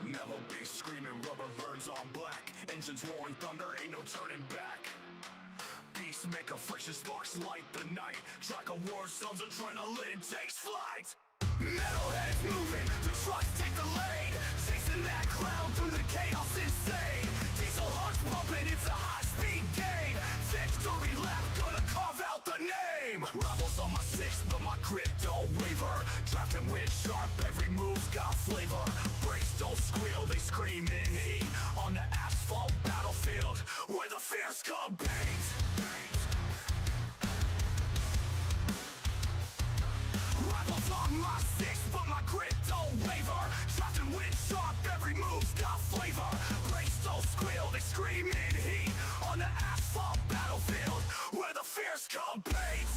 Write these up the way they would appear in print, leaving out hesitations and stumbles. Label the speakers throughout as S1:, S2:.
S1: Yellow bass screaming, rubber burns on black. Engines roaring thunder, ain't no turning back. Beast make a friction, sparks light the night. Track of war sounds, adrenaline takes flight. Metalheads moving, the trucks take the lead. Chasing that cloud through the chaos insane. Diesel hearts pumping, it's a high-speed game. Victory lap, gonna carve out the name. Rebels on my six, but my grip don't waver. Drafting with sharp, every move's got flavor. Brakes don't squeal, they scream in heat. On the asphalt battlefield, where the fears come paint. Rivals on my six, but my grit don't waver. Drafting with sharp, every move's got flavor. Brakes don't squeal, they scream in heat. On the asphalt battlefield, where the fears come paint.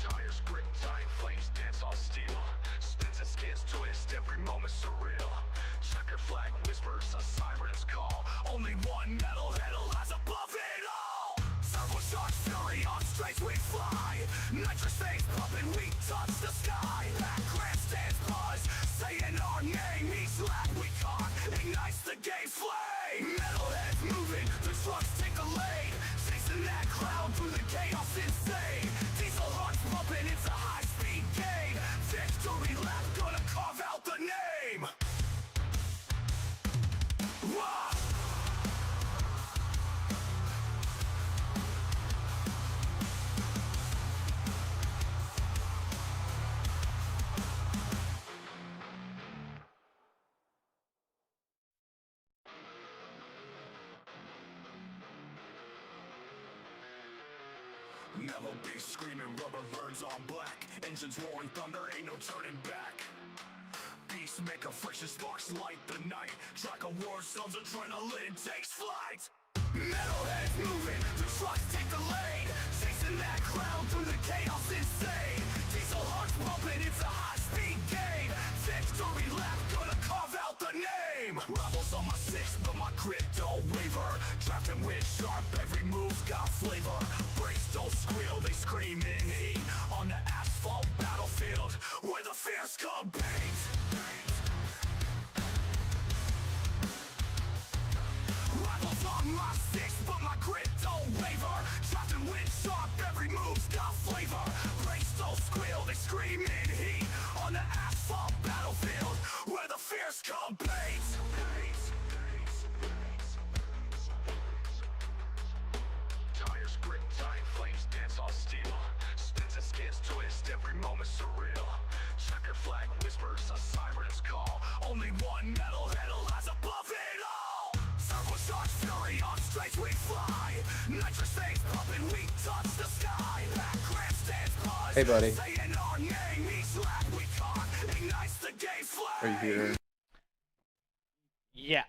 S1: Tires grip tight, flames dance on steel. Spins and skins twist, every moment surreal. Checker flag whispers, a siren's call. Only one metalhead lies above it all. Turbocharged fury on straights we fly. Nitrous things pumping, we touch the sky. That grandstands buzz, saying our name. Each lap we caught ignites the game flame. Metalheads moving, the trucks take the lead. Chasing that cloud through the chaos insane. Diesel hearts pumping, it's a high-speed game. Victory lap, gonna carve out the name. Wah! Yellow bass screaming, rubber burns on black. Engines roaring thunder, ain't no turning back. Beast make a friction, sparks light the night. Track of war sounds, adrenaline takes flight. Metalheads moving, the trucks take the lead. Chasing that cloud through the chaos insane. Diesel hearts pumping, it's a high-speed game. Victory lap, gonna carve out the name. Rebels on my six, but my grit don't waver. Drafting with sharp, every move's got flavor. Brakes don't squeal, they scream in heat. On the asphalt battlefield, where the fears come paint. Rivals on my six, but my grit don't waver. Drafting with sharp, every move's got flavor. Brakes don't squeal, they scream in heat. On the asphalt battlefield, where the fears come paint. Tires grip tight, flames dance on steel. Spins and skins twist, every moment surreal. Checker flag whispers, a siren's call. Only one metalhead lies above it all. Turbocharged fury on straights we fly. Nitrous things pumping, we touch the sky. That grandstands buzz,
S2: Hey, buddy.
S1: saying our name. Each lap we caught ignites the game flame.
S2: Are you here?
S3: Yeah.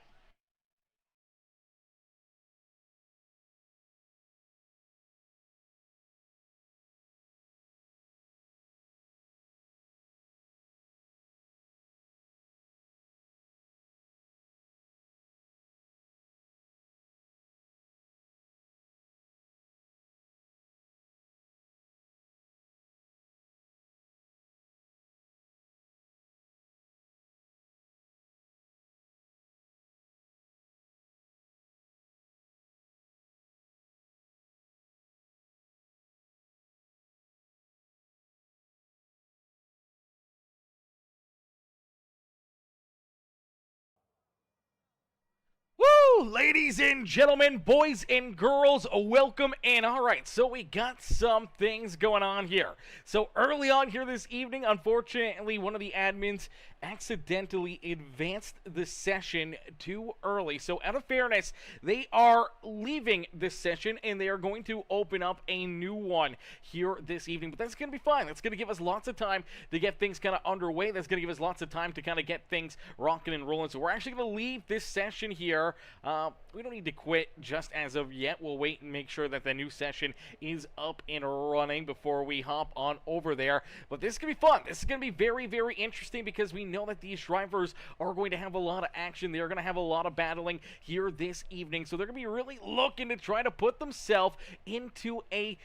S3: Woo! Ladies and gentlemen, boys and girls, welcome in. All right, so we got some things going on here. So early on here this evening, unfortunately, one of the admins accidentally advanced the session too early. So out of fairness, they are leaving this session and they are going to open up a new one here this evening. But that's going to be fine. That's going to give us lots of time to get things kind of underway. That's going to give us lots of time to kind of get things rocking and rolling. So we're actually going to leave this session here. We don't need to quit just as of yet. We'll wait and make sure that the new session is up and running before we hop on over there. But this is going to be fun. This is going to be very, very interesting because we know that these drivers are going to have a lot of action. They're going to have a lot of battling here this evening. So they're going to be really looking to try to put themselves into a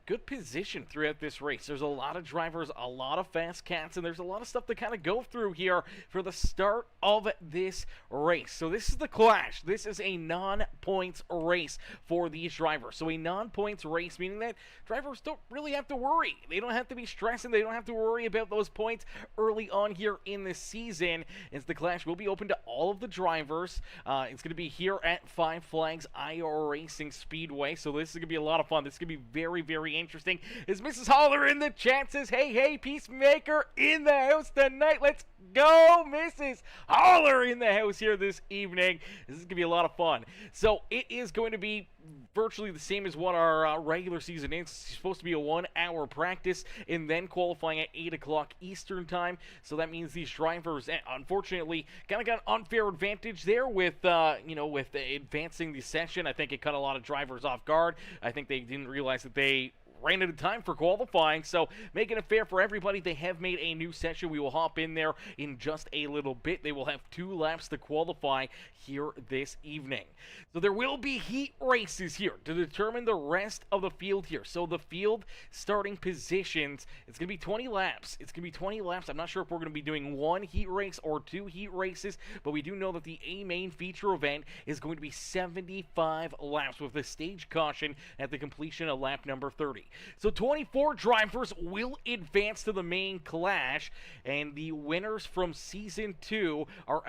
S3: Good position throughout this race. There's a lot of drivers, a lot of fast cats, and there's a lot of stuff to kind of go through here for the start of this race. So this is the Clash. This is a non-points race for these drivers. So a non-points race, meaning that drivers don't really have to worry. They don't have to be stressing. They don't have to worry about those points early on here in the season, as the Clash will be open to all of the drivers. It's going to be here at Five Flags iRacing Speedway. So this is going to be a lot of fun. This is going to be very, very interesting. Is Mrs. Holler in the chat says, hey, Peacemaker in the house tonight. Let's go, Mrs. Holler in the house here this evening. This is going to be a lot of fun. So it is going to be virtually the same as what our regular season is. It's supposed to be a 1-hour practice and then qualifying at 8 o'clock Eastern time. So that means these drivers, unfortunately, kind of got an unfair advantage there with, with advancing the session. I think it cut a lot of drivers off guard. I think they didn't realize that they ran out of time for qualifying, so making it fair for everybody. They have made a new session. We will hop in there in just a little bit. They will have 2 laps to qualify here this evening. So there will be heat races here to determine the rest of the field here. So the field starting positions, it's going to be 20 laps. It's going to be 20 laps. I'm not sure if we're going to be doing 1 heat race or 2 heat races, but we do know that the main feature event is going to be 75 laps with a stage caution at the completion of lap number 30. So 24 drivers will advance to the main Clash, and the winners from Season 2 are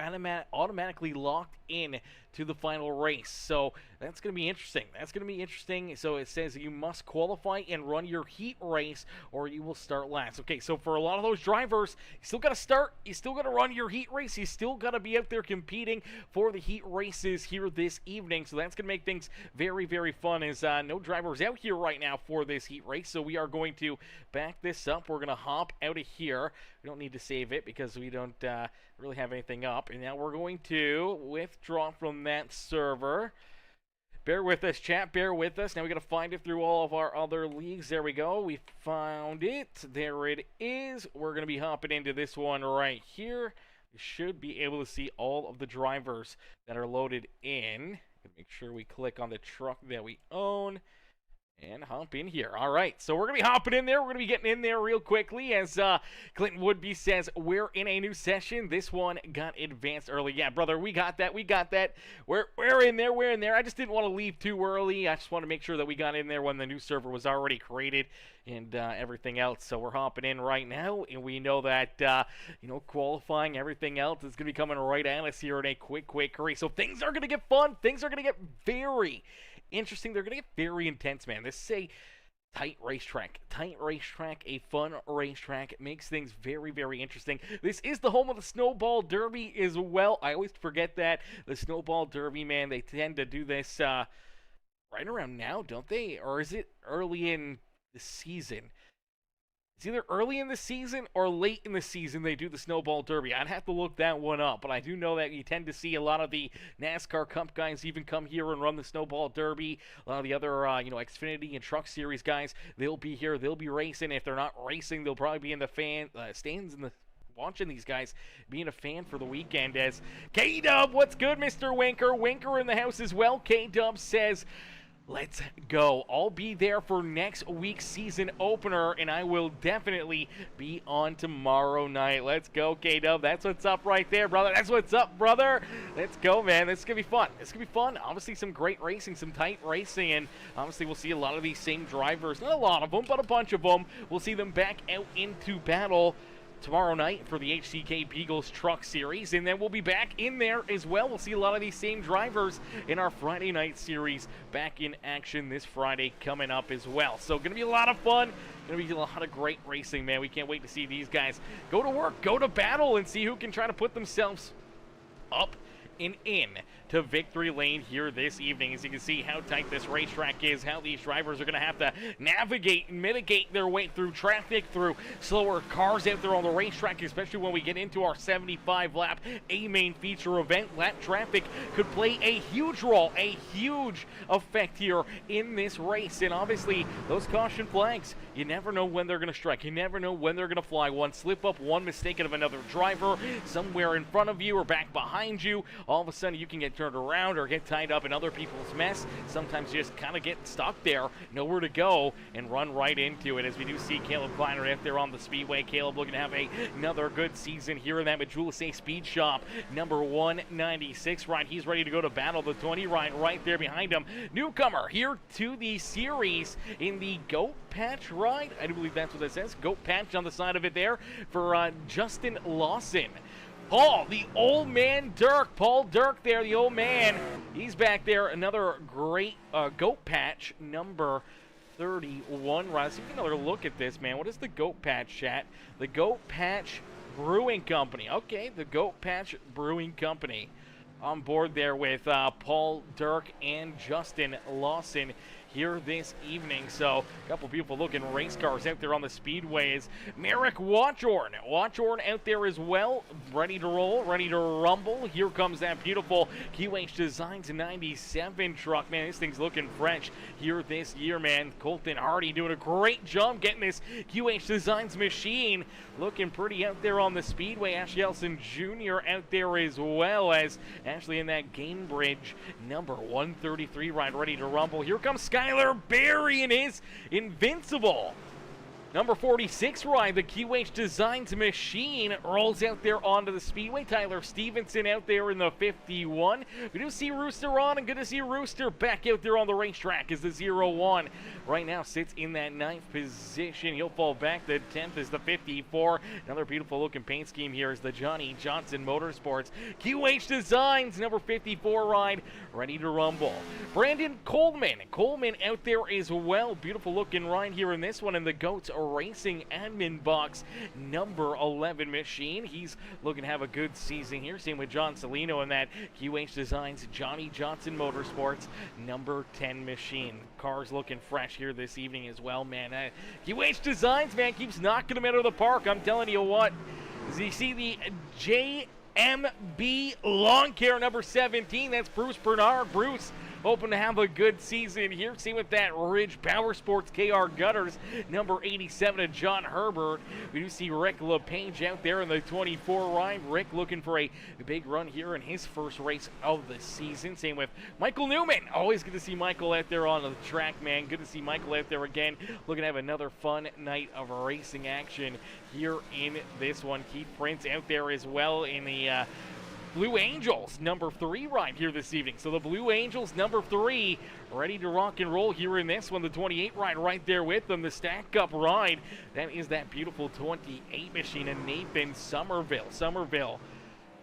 S3: automatically locked in to the final race. So that's going to be interesting. That's going to be interesting. So it says you must qualify and run your heat race or you will start last. Okay, so for a lot of those drivers, you still got to start. You still got to run your heat race. You still got to be out there competing for the heat races here this evening. So that's going to make things very, very fun, as no drivers out here right now for this heat race. So we are going to back this up. We're going to hop out of here. We don't need to save it because we don't really have anything up. And now we're going to withdraw from that server. Bear with us, chat. Bear with us. Now we got to find it through all of our other leagues. There we go. We found it. There it is. We're going to be hopping into this one right here. We should be able to see all of the drivers that are loaded in. Make sure we click on the truck that we own and hop in here. All right, so we're going to be hopping in there. We're going to be getting in there real quickly, as Clinton Woodby says, we're in a new session. This one got advanced early. Yeah, brother, we got that. We got that. We're in there. We're in there. I just didn't want to leave too early. I just want to make sure that we got in there when the new server was already created and everything else. So we're hopping in right now, and we know that, qualifying, everything else is going to be coming right at us here in a quick hurry. So things are going to get fun. Things are going to get very interesting. They're going to get very intense, man. This is a tight racetrack, a fun racetrack. It makes things very, very interesting. This is the home of the Snowball Derby as well. I always forget that. The Snowball Derby, man, they tend to do this right around now, don't they? Or is it early in the season? It's either early in the season or late in the season they do the Snowball Derby. I'd have to look that one up, but I do know that you tend to see a lot of the NASCAR Cup guys even come here and run the Snowball Derby. A lot of the other, Xfinity and Truck Series guys, they'll be here. They'll be racing. If they're not racing, they'll probably be in the stands in the watching these guys, being a fan for the weekend. As K-Dub, what's good, Mr. Winker? Winker in the house as well. K-Dub says, let's go. I'll be there for next week's season opener, and I will definitely be on tomorrow night. Let's go, K-Dub. That's what's up right there, brother. That's what's up, brother. Let's go, man. This is going to be fun. It's going to be fun. Obviously, some great racing, some tight racing, and obviously we'll see a lot of these same drivers. Not a lot of them, but a bunch of them. We'll see them back out into battle tomorrow night for the HCK Beagles Truck Series, and then we'll be back in there as well. We'll see a lot of these same drivers in our Friday night series back in action this Friday coming up as well. So going to be a lot of fun. Going to be a lot of great racing, man. We can't wait to see these guys go to work, go to battle, and see who can try to put themselves up and in to victory lane here this evening. As you can see how tight this racetrack is, how these drivers are going to have to navigate and mitigate their way through traffic, through slower cars out there on the racetrack, especially when we get into our 75-lap A-main feature event. Lap traffic could play a huge role, a huge effect here in this race. And obviously, those caution flags, you never know when they're going to strike. You never know when they're going to fly. One slip up, one mistake of another driver somewhere in front of you or back behind you. all of a sudden you can get turned around or get tied up in other people's mess. Sometimes you just kind of get stuck there, nowhere to go, and run right into it. As we do see Caleb Kleiner out there on the speedway. Caleb looking to have another good season here in that Majula Speed Shop. Number 196 ride. He's ready to go to battle. The 20 ride right there behind him. Newcomer here to the series in the Goat Patch ride. I do believe that's what that says. Goat Patch on the side of it there for Justin Lawson. Paul, the old man Dirk. Paul Dirk there, the old man. He's back there. Another great Goat Patch, number 31 ride. Let's take another look at this, man. What is the Goat Patch, chat? The Goat Patch Brewing Company. Okay, the Goat Patch Brewing Company. On board there with Paul Dirk and Justin Lawson here this evening. So a couple beautiful looking race cars out there on the speedways. Merrick Watchorn out there as well, ready to roll, ready to rumble. Here comes that beautiful QH Designs 97 truck. Man, this thing's looking fresh here this year, man. Colton Hardy doing a great job getting this QH Designs machine looking pretty out there on the speedway. Ashley Elson Jr. out there as well, as Ashley in that Gainbridge number 133 ride, ready to rumble. Here comes Skylar Berry and his Invincible number 46 ride. The QH Designs machine rolls out there onto the speedway. Tyler Stevenson out there in the 51. We do see Rooster on, and good to see Rooster back out there on the racetrack as the 01 right now sits in that 9th position. He'll fall back. The 10th is the 54. Another beautiful looking paint scheme here is the Johnny Johnson Motorsports QH Designs number 54 ride, ready to rumble. Brandon Coleman out there as well. Beautiful looking ride here in this one in the Goats Racing admin box number 11 machine. He's looking to have a good season here. Same with John Salino in that QH Designs Johnny Johnson Motorsports number 10 machine. Cars looking fresh here this evening as well, man. QH Designs, man, keeps knocking them out of the park. I'm telling you what. As you see the JMB Lawn Care number 17, that's Bruce Bernard. Bruce hoping to have a good season here. See with that Ridge Power Sports KR Gutters, number 87 to John Herbert. We do see Rick LePage out there in the 24 ride. Rick looking for a big run here in his first race of the season. Same with Michael Newman. Always good to see Michael out there on the track, man. Good to see Michael out there again. Looking to have another fun night of racing action here in this one. Keith Prince out there as well in the Blue Angels number 3 ride here this evening. So the Blue Angels number 3 ready to rock and roll here in this one. The 28 ride right there with them. The Stack Up ride, that is that beautiful 28 machine in Nathan Somerville. Somerville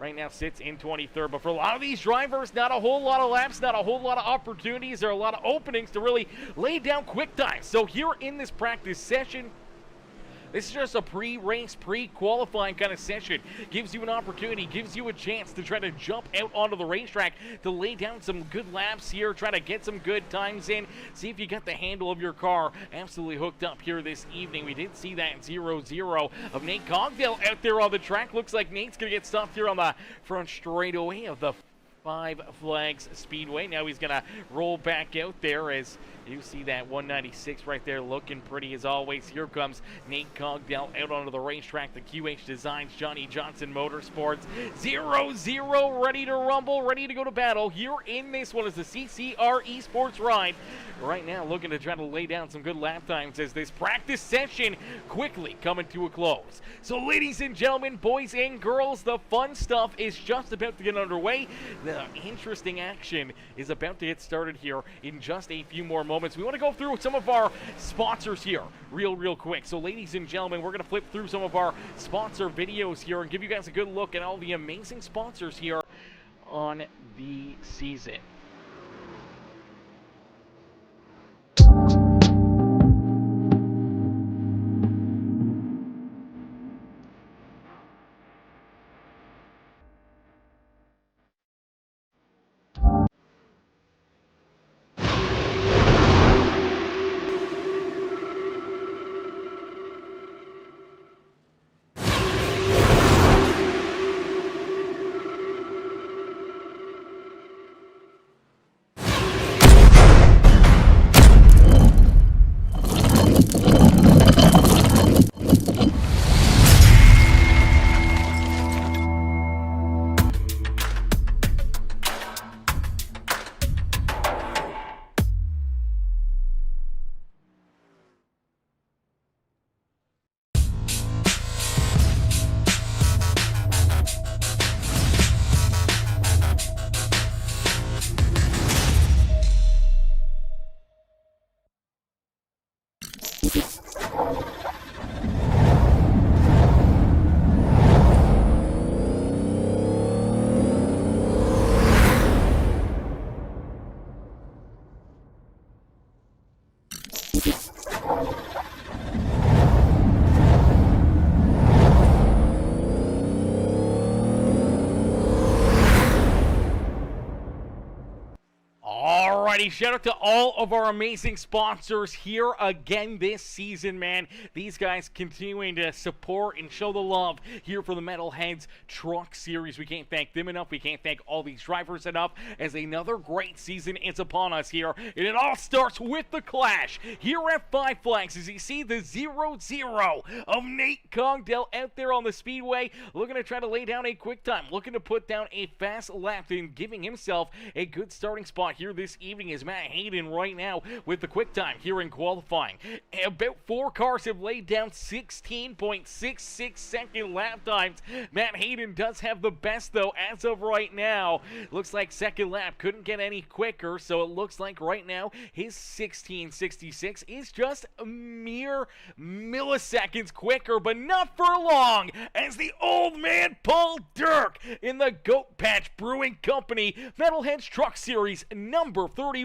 S3: right now sits in 23rd. But for a lot of these drivers, not a whole lot of laps, not a whole lot of opportunities. There are a lot of openings to really lay down quick times. So here in this practice session, this is just a pre-race, pre-qualifying kind of session. Gives you an opportunity, gives you a chance to try to jump out onto the racetrack, to lay down some good laps here, try to get some good times in, see if you got the handle of your car absolutely hooked up here this evening. We did see that 0-0 of Nate Cogdale out there on the track. Looks like Nate's going to get stopped here on the front straightaway of the Five Flags Speedway. Now he's going to roll back out there as you see that 196 right there looking pretty as always. Here comes Nate Cogdell out onto the racetrack. The QH Designs Johnny Johnson Motorsports 0-0 ready to rumble, ready to go to battle. Here in this one is the CCR Esports ride. Right now looking to try to lay down some good lap times as this practice session quickly coming to a close. So ladies and gentlemen, boys and girls, the fun stuff is just about to get underway. The interesting action is about to get started here in just a few more moments. We want to go through some of our sponsors here real quick. So ladies and gentlemen, we're going to flip through some of our sponsor videos here and give you guys a good look at all the amazing sponsors here on the season. Alrighty, shout out to all of our amazing sponsors here again this season, man. These guys continuing to support and show the love here for the Metalheads Truck Series. We can't thank them enough. We can't thank all these drivers enough, as another great season is upon us here. And it all starts with the clash here at Five Flags, as you see the 0-0 of Nate Cogdell out there on the speedway, looking to try to lay down a quick time, looking to put down a fast lap and giving himself a good starting spot here this evening is Matt Hayden right now with the quick time here in qualifying. About 4 cars have laid down 16.66 second lap times. Matt Hayden does have the best though as of right now. Looks like second lap couldn't get any quicker, so it looks like right now his 16.66 is just a mere milliseconds quicker, but not for long, as the old man Paul Dirk in the Goat Patch Brewing Company Metalheads Truck Series number 31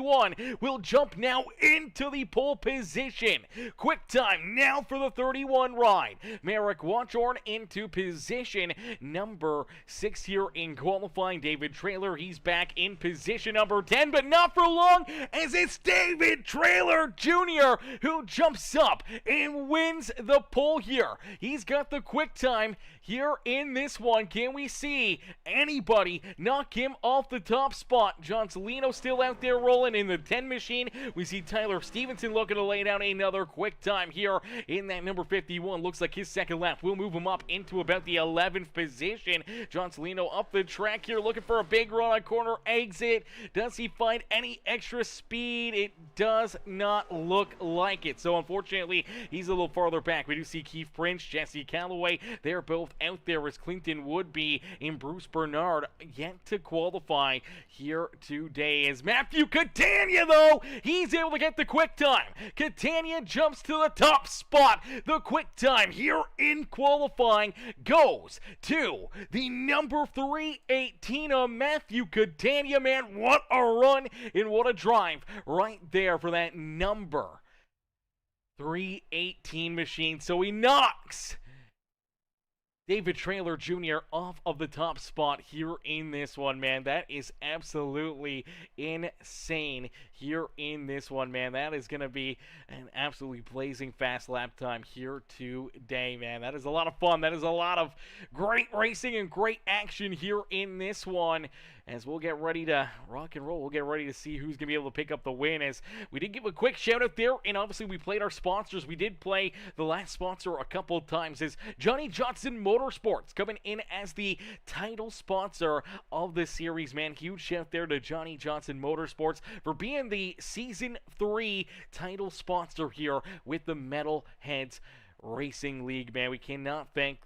S3: will jump now into the pole position. Quick time now for the 31 ride. Merrick Watchorn into position number 6 here in qualifying. David Traylor, he's back in position number 10, but not for long, as it's David Traylor Jr. who jumps up and wins the pole here. He's got the quick time here in this one. Can we see anybody knock him off the top spot? John Salino still out there rolling in the 10 machine. We see Tyler Stevenson looking to lay down another quick time here in that number 51. Looks like his second lap will move him up into about the 11th position. John Salino up the track here looking for a big run on corner exit. Does he find any extra speed? It does not look like it. So unfortunately, he's a little farther back. We do see Keith Prince, Jesse Calloway. They're both out there, as Clinton Woodby and Bruce Bernard yet to qualify here today. As Matthew Catania, though, he's able to get the quick time. Catania jumps to the top spot. The quick time here in qualifying goes to the number 318 of Matthew Catania. Man, what a run and what a drive right there for that number 318 machine. So he knocks David Traylor Jr. off of the top spot here in this one, man. That is absolutely insane here in this one, man. That is going to be an absolutely blazing fast lap time here today, man. That is a lot of fun. That is a lot of great racing and great action here in this one. As we'll get ready to rock and roll, we'll get ready to see who's going to be able to pick up the win. As we did give a quick shout out there, and obviously we played our sponsors. We did play the last sponsor a couple of times, as Johnny Johnson Motorsports coming in as the title sponsor of this series, man. Huge shout there to Johnny Johnson Motorsports for being the Season 3 title sponsor here with the Metalheads Racing League, man. We cannot thank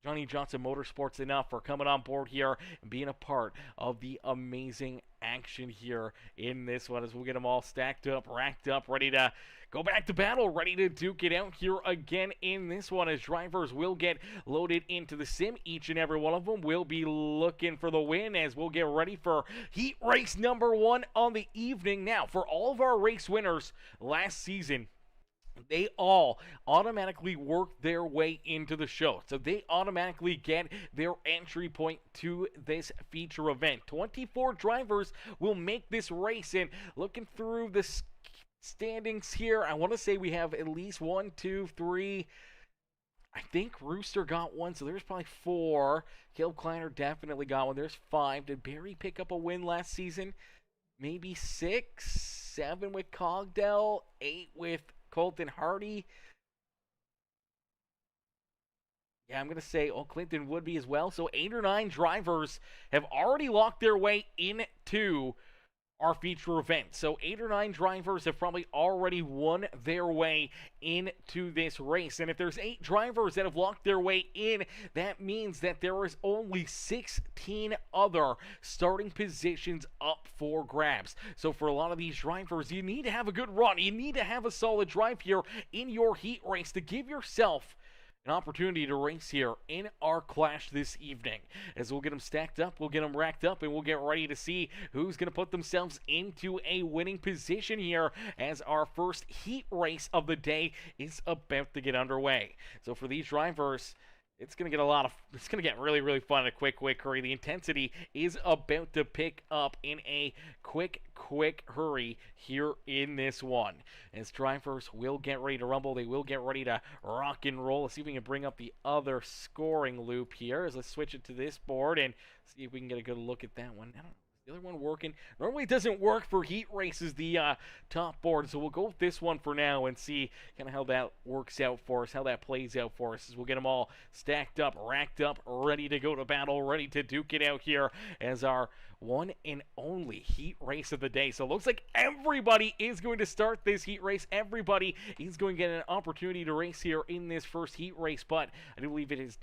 S3: Johnny Johnson Motorsports enough for coming on board here and being a part of the amazing action here in this one, as we'll get them all stacked up, racked up, ready to go back to battle, ready to duke it out here again in this one, as drivers will get loaded into the sim. Each and every one of them will be looking for the win, as we'll get ready for heat race number 1 on the evening. Now, for all of our race winners last season, they all automatically work their way into the show. So they automatically get their entry point to this feature event. 24 drivers will make this race. And looking through the standings here, I want to say we have at least 1, 2, 3. I think Rooster got one, so there's probably 4. Caleb Kleiner definitely got one. There's 5. Did Barry pick up a win last season? Maybe 6, 7 with Cogdell, 8 with Colton Hardy. Yeah, I'm going to say Clinton Woodby as well. So 8 or 9 drivers have already locked their way into our feature event. So 8 or 9 drivers have probably already won their way into this race. And if there's 8 drivers that have locked their way in, that means that there is only 16 other starting positions up for grabs. So for a lot of these drivers, you need to have a good run. You need to have a solid drive here in your heat race to give yourself an opportunity to race here in our clash this evening. As we'll get them stacked up, we'll get them racked up, and we'll get ready to see who's going to put themselves into a winning position here as our first heat race of the day is about to get underway. So for these drivers, it's going to get really, really fun in a quick hurry. The intensity is about to pick up in a quick hurry here in this one. As drivers will get ready to rumble, they will get ready to rock and roll. Let's see if we can bring up the other scoring loop here. Let's switch it to this board and see if we can get a good look at that one. The other one working. Normally it doesn't work for heat races, the top board, so we'll go with this one for now and see kind of how that works out for us, how that plays out for us, as we'll get them all stacked up, racked up, ready to go to battle, ready to duke it out here as our one and only heat race of the day. So it looks like everybody is going to start this heat race. Everybody is going to get an opportunity to race here in this first heat race, but I do believe it is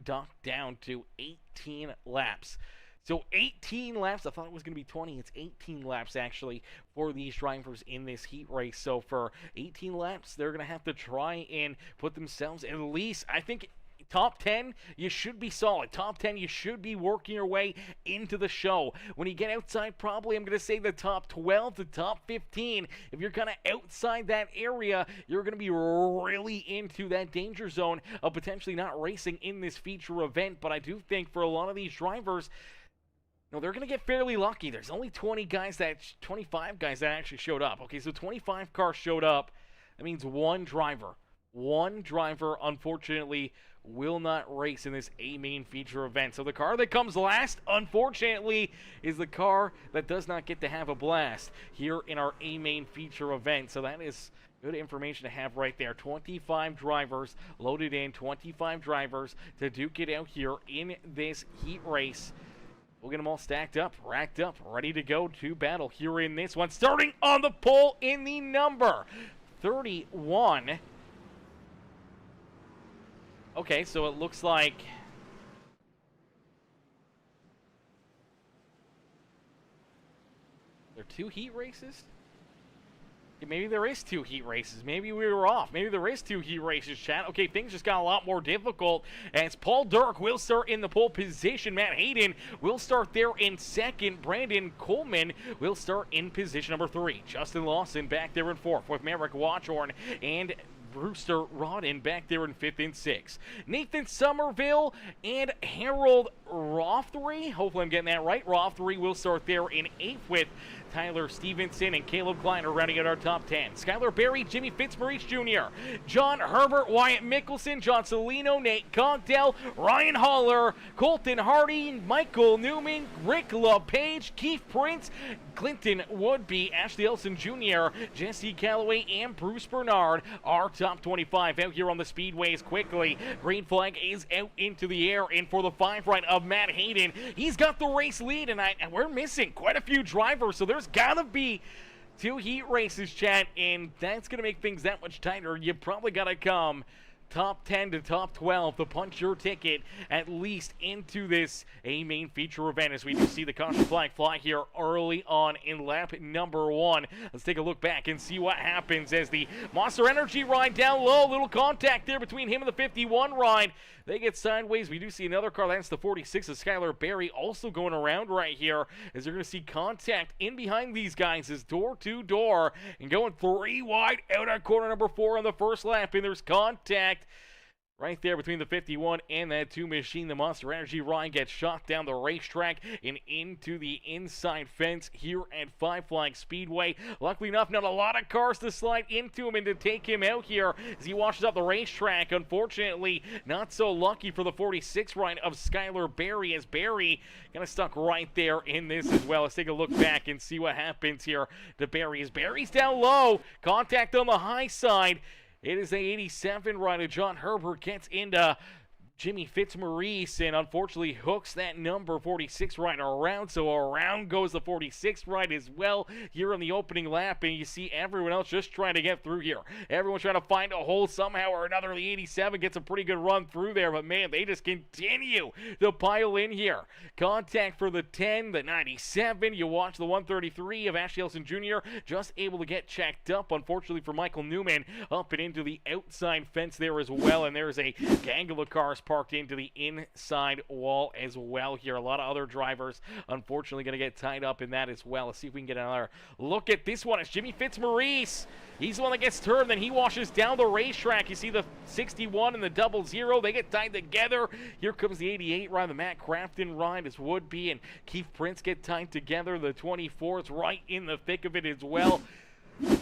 S3: docked down to 18 laps. So 18 laps. I thought it was going to be 20. It's 18 laps, actually, for these drivers in this heat race. So for 18 laps, they're going to have to try and put themselves at least, I think, top 10, you should be solid. Top 10, you should be working your way into the show. When you get outside, probably, I'm going to say the top 12 to top 15. If you're kind of outside that area, you're going to be really into that danger zone of potentially not racing in this feature event. But I do think for a lot of these drivers, no, they're going to get fairly lucky. There's only 25 guys that actually showed up. Okay, so 25 cars showed up. That means one driver, unfortunately, will not race in this A-main feature event. So the car that comes last, unfortunately, is the car that does not get to have a blast here in our A-main feature event. So that is good information to have right there. 25 drivers loaded in, 25 drivers to duke it out here in this heat race. We'll get them all stacked up, racked up, ready to go to battle here in this one. Starting on the pole in the number 31. Okay, so it looks like there are 2 heat races? Maybe there is 2 heat races. Maybe we were off. Maybe there is 2 heat races, chat. Okay, things just got a lot more difficult as Paul Dirk will start in the pole position. Matt Hayden will start there in second. Brandon Coleman will start in position number 3. Justin Lawson back there in 4th with Merrick Watchorn and Brewster Rodden back there in 5th and 6th. Nathan Somerville and Harold Rothery, hopefully I'm getting that right. Rothery will start there in 8th with Tyler Stevenson and Caleb Kleiner rounding out our top 10. Skylar Berry, Jimmy Fitzmaurice Jr., John Herbert, Wyatt Mickelson, John Celino, Nate Cogdell, Ryan Haller, Colton Hardy, Michael Newman, Rick LePage, Keith Prince, Clinton Woodby, Ashley Elson Jr., Jesse Calloway, and Bruce Bernard. Our top 25 out here on the speedways quickly. Green flag is out into the air, and for the 5 right of Matt Hayden, he's got the race lead, and we're missing quite a few drivers, so there's gotta be 2 heat races, chat, and that's gonna make things that much tighter. You probably gotta come top 10 to top 12 to punch your ticket at least into this A-main feature event, as we do see the caution flag fly here early on in lap number 1. Let's take a look back and see what happens as the Monster Energy ride down low. Little contact there between him and the 51 ride. They get sideways. We do see another car. That's the 46 of Skylar Berry also going around right here, as they're going to see contact in behind these guys as door to door and going 3 wide out at corner number 4 on the first lap, and there's contact right there between the 51 and that 2 machine. The Monster Energy ride gets shot down the racetrack and into the inside fence here at Five Flags Speedway. Luckily enough, not a lot of cars to slide into him and to take him out here as he washes up the racetrack. Unfortunately, not so lucky for the 46 ride of Skylar Berry, as Berry kind of stuck right there in this as well. Let's take a look back and see what happens here to Berry. As Berry's down low, contact on the high side. It is a 87 rider. John Herbert gets into Jimmy Fitzmaurice, and unfortunately hooks that number 46 ride around, so around goes the 46 ride as well here on the opening lap, and you see everyone else just trying to get through here. Everyone's trying to find a hole somehow or another. The 87 gets a pretty good run through there, but man, they just continue to pile in here. Contact for the 10, the 97. You watch the 133 of Ashley Elson Jr. just able to get checked up, unfortunately for Michael Newman, up and into the outside fence there as well, and there's a gang of cars parked into the inside wall as well here. A lot of other drivers unfortunately going to get tied up in that as well. Let's see if we can get another look at this one. It's Jimmy Fitzmaurice. He's the one that gets turned, then he washes down the racetrack. You see the 61 and the 00. They get tied together. Here comes the 88 ride, the Matt Crafton ride as Woodby and Keith Prince get tied together. The 24's right in the thick of it as well.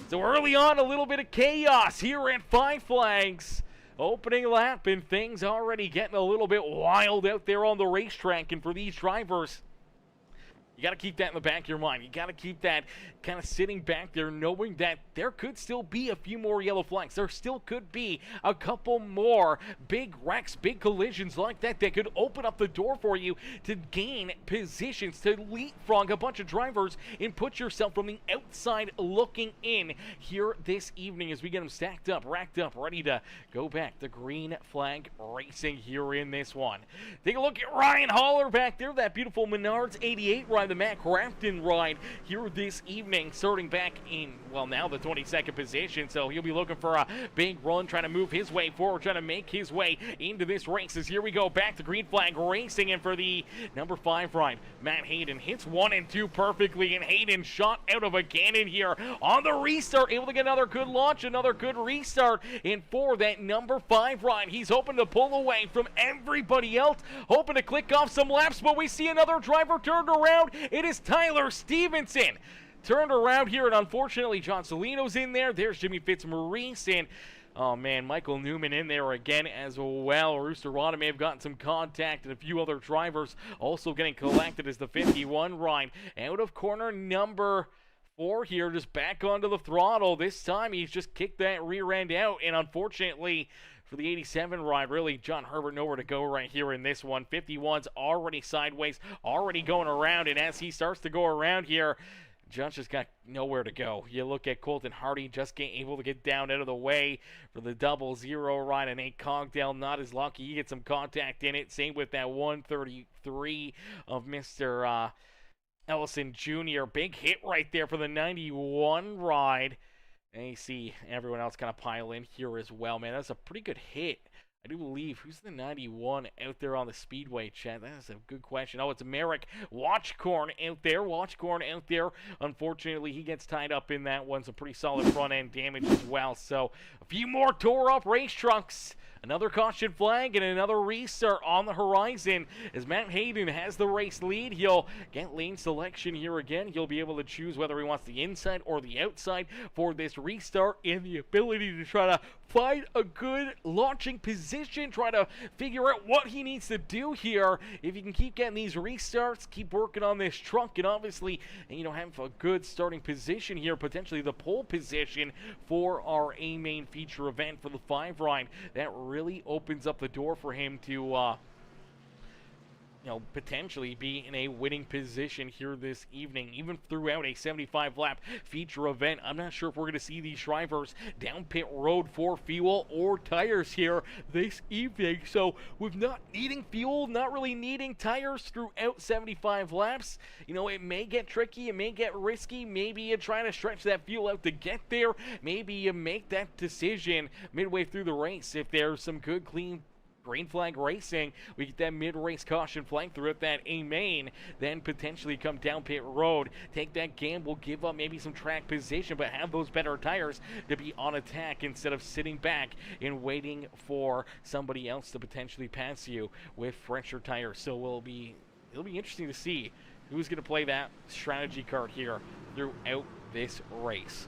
S3: So early on, a little bit of chaos here at Five Flags. Opening lap, and things already getting a little bit wild out there on the racetrack. And for these drivers, you got to keep that in the back of your mind. You got to keep that kind of sitting back there, knowing that there could still be a few more yellow flags. There still could be a couple more big wrecks, big collisions like that that could open up the door for you to gain positions, to leapfrog a bunch of drivers and put yourself from the outside looking in here this evening as we get them stacked up, racked up, ready to go back to green flag racing here in this one. Take a look at Ryan Haller back there, that beautiful Menards 88 ride, the Matt Crafton ride here this evening, starting back in, well, now the 22nd position, so he'll be looking for a big run, trying to move his way forward, trying to make his way into this race. As here we go back to green flag racing, and for the number 5 ride, Matt Hayden hits 1 and 2 perfectly, and Hayden shot out of a cannon here on the restart, able to get another good launch, another good restart, and for that number 5 ride, he's hoping to pull away from everybody else, hoping to click off some laps, but we see another driver turned around. It is Tyler Stevenson. Turned around here, and unfortunately, John Salino's in there. There's Jimmy Fitzmaurice, and oh man, Michael Newman in there again as well. Rooster Rada may have gotten some contact, and a few other drivers also getting collected as the 51 ride out of corner number 4 here, just back onto the throttle. This time, he's just kicked that rear end out, and unfortunately, for the 87 ride, really, John Herbert nowhere to go right here in this one. 51's already sideways, already going around, and as he starts to go around here, John's just got nowhere to go. You look at Colton Hardy just able to get down out of the way for the 00 ride, and Nate Cogdell not as lucky. He gets some contact in it. Same with that 133 of Mr. Ellison Jr. Big hit right there for the 91 ride. And you see everyone else kind of pile in here as well, man. That's a pretty good hit. I do believe, who's the 91 out there on the Speedway, chat? That is a good question. Oh, it's Merrick Watchcorn out there. Watchcorn out there. Unfortunately, he gets tied up in that one. Some pretty solid front-end damage as well. So, a few more tore-up race trucks. Another caution flag and another restart on the horizon as Matt Hayden has the race lead. He'll get lane selection here again. He'll be able to choose whether he wants the inside or the outside for this restart, and the ability to try to find a good launching position, try to figure out what he needs to do here. If you can keep getting these restarts, keep working on this truck, and obviously, have a good starting position here, potentially the pole position for our A-main feature event for the 5 ride. That really opens up the door for him to potentially be in a winning position here this evening, even throughout a 75-lap feature event. I'm not sure if we're going to see these drivers down pit road for fuel or tires here this evening. So with not needing fuel, not really needing tires throughout 75 laps, it may get tricky, it may get risky. Maybe you're trying to stretch that fuel out to get there. Maybe you make that decision midway through the race. If there's some good, clean green flag racing, we get that mid-race caution flag throughout that A-main, then potentially come down pit road, take that gamble, give up maybe some track position, but have those better tires to be on attack instead of sitting back and waiting for somebody else to potentially pass you with fresher tires. So it'll be interesting to see who's going to play that strategy card here throughout this race.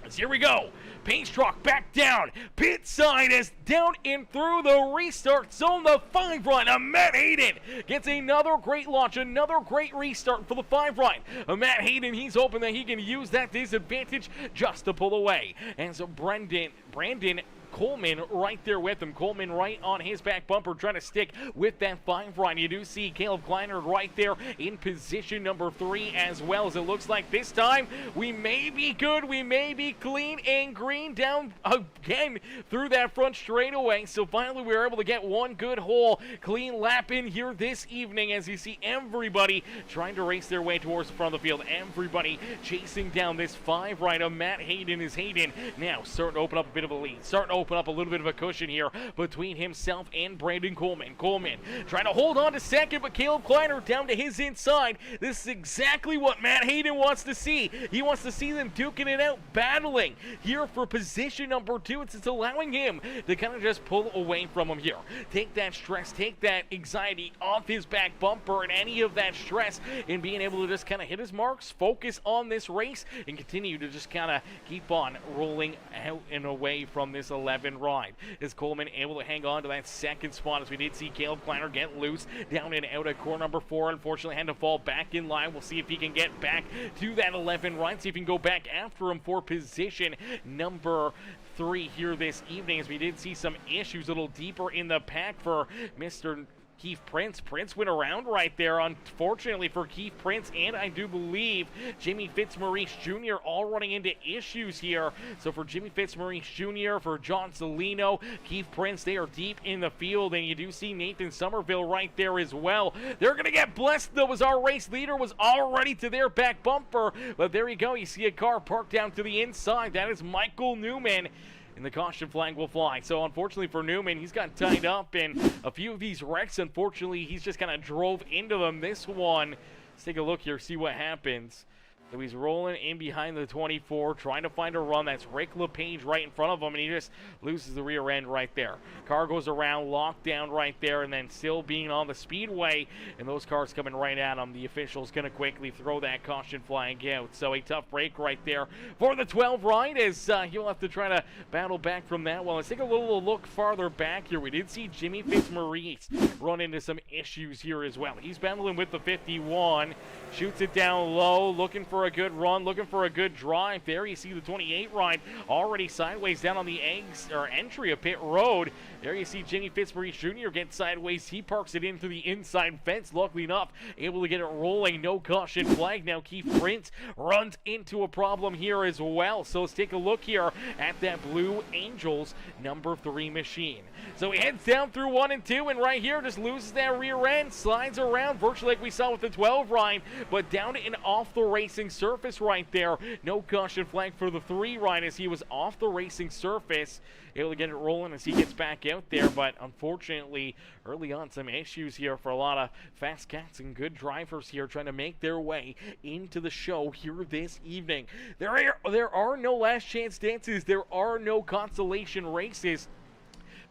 S3: So here we go. Pace truck back down. Pit side is down and through the restart zone. The 5 ride. Matt Hayden gets another great launch, another great restart for the 5 ride. Matt Hayden, he's hoping that he can use that disadvantage just to pull away. And so Brandon Coleman right there with him. Coleman right on his back bumper trying to stick with that 5 ride. You do see Caleb Kleiner right there in position number 3 as well, as it looks like this time we may be good, we may be clean and green down again through that front straightaway. So finally we were able to get one good hole, clean lap in here this evening, as you see everybody trying to race their way towards the front of the field. Everybody chasing down this 5 ride of Matt Hayden. Is Hayden now starting to open up a bit of a lead, starting to open up a little bit of a cushion here between himself and Brandon Coleman. Coleman trying to hold on to second, but Caleb Kleiner down to his inside. This is exactly what Matt Hayden wants to see. He wants to see them duking it out, battling here for position number 2. It's allowing him to kind of just pull away from him here. Take that stress, take that anxiety off his back bumper and any of that stress, and being able to just kind of hit his marks, focus on this race, and continue to just kind of keep on rolling out and away from this 11 ride. Is Coleman able to hang on to that second spot, as we did see Caleb Kleiner get loose down and out at core number 4. Unfortunately had to fall back in line. We'll see if he can get back to that 11 ride, see if he can go back after him for position number 3 here this evening, as we did see some issues a little deeper in the pack for Mr. Keith Prince. Prince went around right there, unfortunately for Keith Prince, and I do believe Jimmy Fitzmaurice Jr. all running into issues here. So for Jimmy Fitzmaurice Jr., for John Salino, Keith Prince, they are deep in the field, and you do see Nathan Somerville right there as well. They're going to get blessed, though, as our race leader was already to their back bumper, but there you go. You see a car parked down to the inside. That is Michael Newman, and the caution flag will fly. So unfortunately for Newman, he's got tied up in a few of these wrecks. Unfortunately, he's just kind of drove into them. This one, let's take a look here, see what happens. So he's rolling in behind the 24, trying to find a run. That's Rick LePage right in front of him, and he just loses the rear end right there. Car goes around, locked down right there, and then still being on the speedway, and those cars coming right at him. The official's going to quickly throw that caution flag out. So a tough break right there for the 12 ride, as he'll have to try to battle back from that one. Let's take a little look farther back here. We did see Jimmy Fitzmaurice run into some issues here as well. He's battling with the 51, shoots it down low, looking for a good run, looking for a good drive there. You see the 28 ride already sideways down on the entry of pit road. There you see Jimmy Fitzmaurice Jr. get sideways. He parks it into the inside fence, luckily enough, able to get it rolling. No caution flag. Now Keith Prince runs into a problem here as well. So let's take a look here at that Blue Angels number 3 machine. So he heads down through 1 and 2, and right here just loses that rear end, slides around virtually like we saw with the 12 ride, but down and off the racing surface right there. No caution flag for the 3 ride, as he was off the racing surface, able to get it rolling as he gets back out there. But unfortunately, early on, some issues here for a lot of fast cats and good drivers here trying to make their way into the show here this evening. There are no last chance dances. There are no consolation races.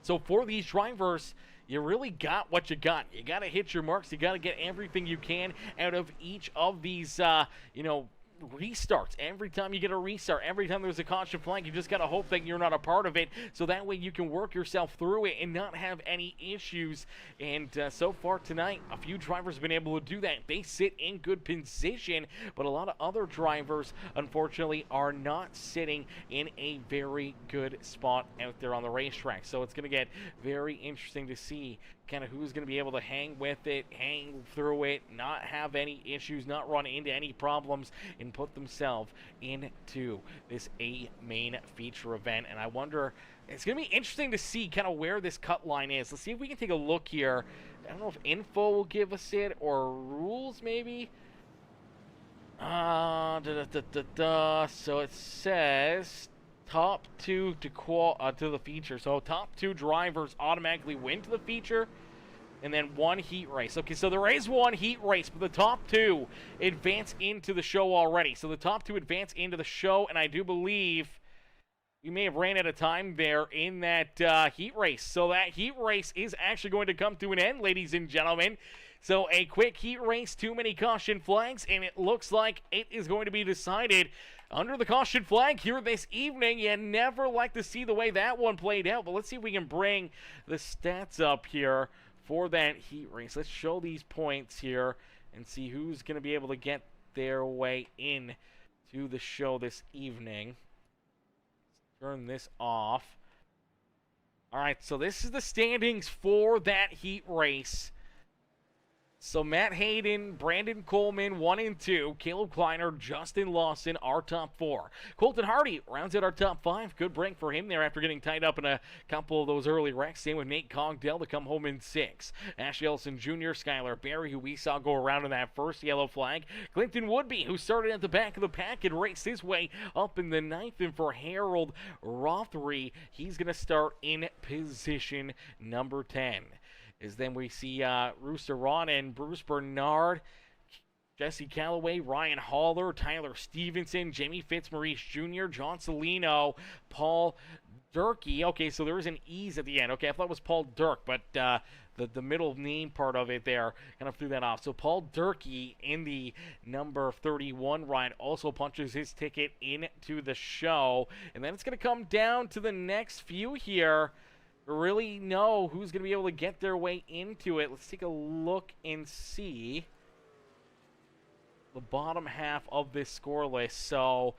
S3: So for these drivers, you really got what you got. You got to hit your marks. You got to get everything you can out of each of these, restarts. Every time you get a restart, every time there's a caution flag, you just got to hope that you're not a part of it, so that way you can work yourself through it and not have any issues. And so far tonight, a few drivers have been able to do that. They sit in good position, but a lot of other drivers, unfortunately, are not sitting in a very good spot out there on the racetrack. So it's going to get very interesting to see kind of who's going to be able to hang with it, hang through it, not have any issues, not run into any problems, and put themselves into this main feature event. And I wonder, it's going to be interesting to see kind of where this cut line is. Let's see if we can take a look here. I don't know if info will give us it, or rules maybe. So it says top 2 to the feature. So top 2 drivers automatically win to the feature, and then 1 heat race. Okay, so there is 1 heat race, but the top 2 advance into the show already. So the top 2 advance into the show, and I do believe we may have ran out of time there in that heat race. So that heat race is actually going to come to an end, ladies and gentlemen. So a quick heat race, too many caution flags, and it looks like it is going to be decided under the caution flag here this evening. You never like to see the way that one played out, but let's see if we can bring the stats up here for that heat race. Let's show these points here and see who's going to be able to get their way in to the show this evening. Let's turn this off. All right, so this is the standings for that heat race. So Matt Hayden, Brandon Coleman, 1 and 2. Caleb Kleiner, Justin Lawson, our top 4. Colton Hardy rounds out our top 5. Good break for him there after getting tied up in a couple of those early wrecks. Same with Nate Cogdell to come home in 6. Ashley Ellison Jr., Skylar Berry, who we saw go around in that first yellow flag. Clinton Woodby, who started at the back of the pack and raced his way up in the 9th. And for Harold Rothery, he's going to start in position number 10. Is then we see Rooster Ron and Bruce Bernard, Jesse Calloway, Ryan Haller, Tyler Stevenson, Jamie Fitzmaurice Jr., John Salino, Paul Durkee. Okay, so there is an E's at the end. Okay, I thought it was Paul Dirk, but the middle name part of it there kind of threw that off. So Paul Durkee in the number 31 ride also punches his ticket into the show. And then it's going to come down to the next few here. Really know who's going to be able to get their way into it. Let's take a look and see the bottom half of this score list. So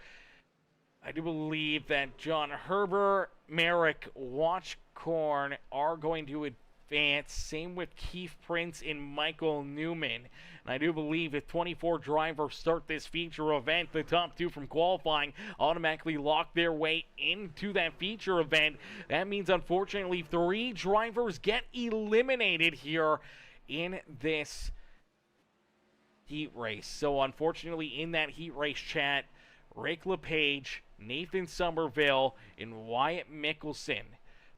S3: I do believe that John Herber, Merrick, Watchcorn are going to advance. Same with Keith Prince and Michael Newman. And I do believe if 24 drivers start this feature event, the top 2 from qualifying automatically lock their way into that feature event. That means, unfortunately, 3 drivers get eliminated here in this heat race. So, unfortunately, in that heat race chat, Rick LePage, Nathan Somerville, and Wyatt Mickelson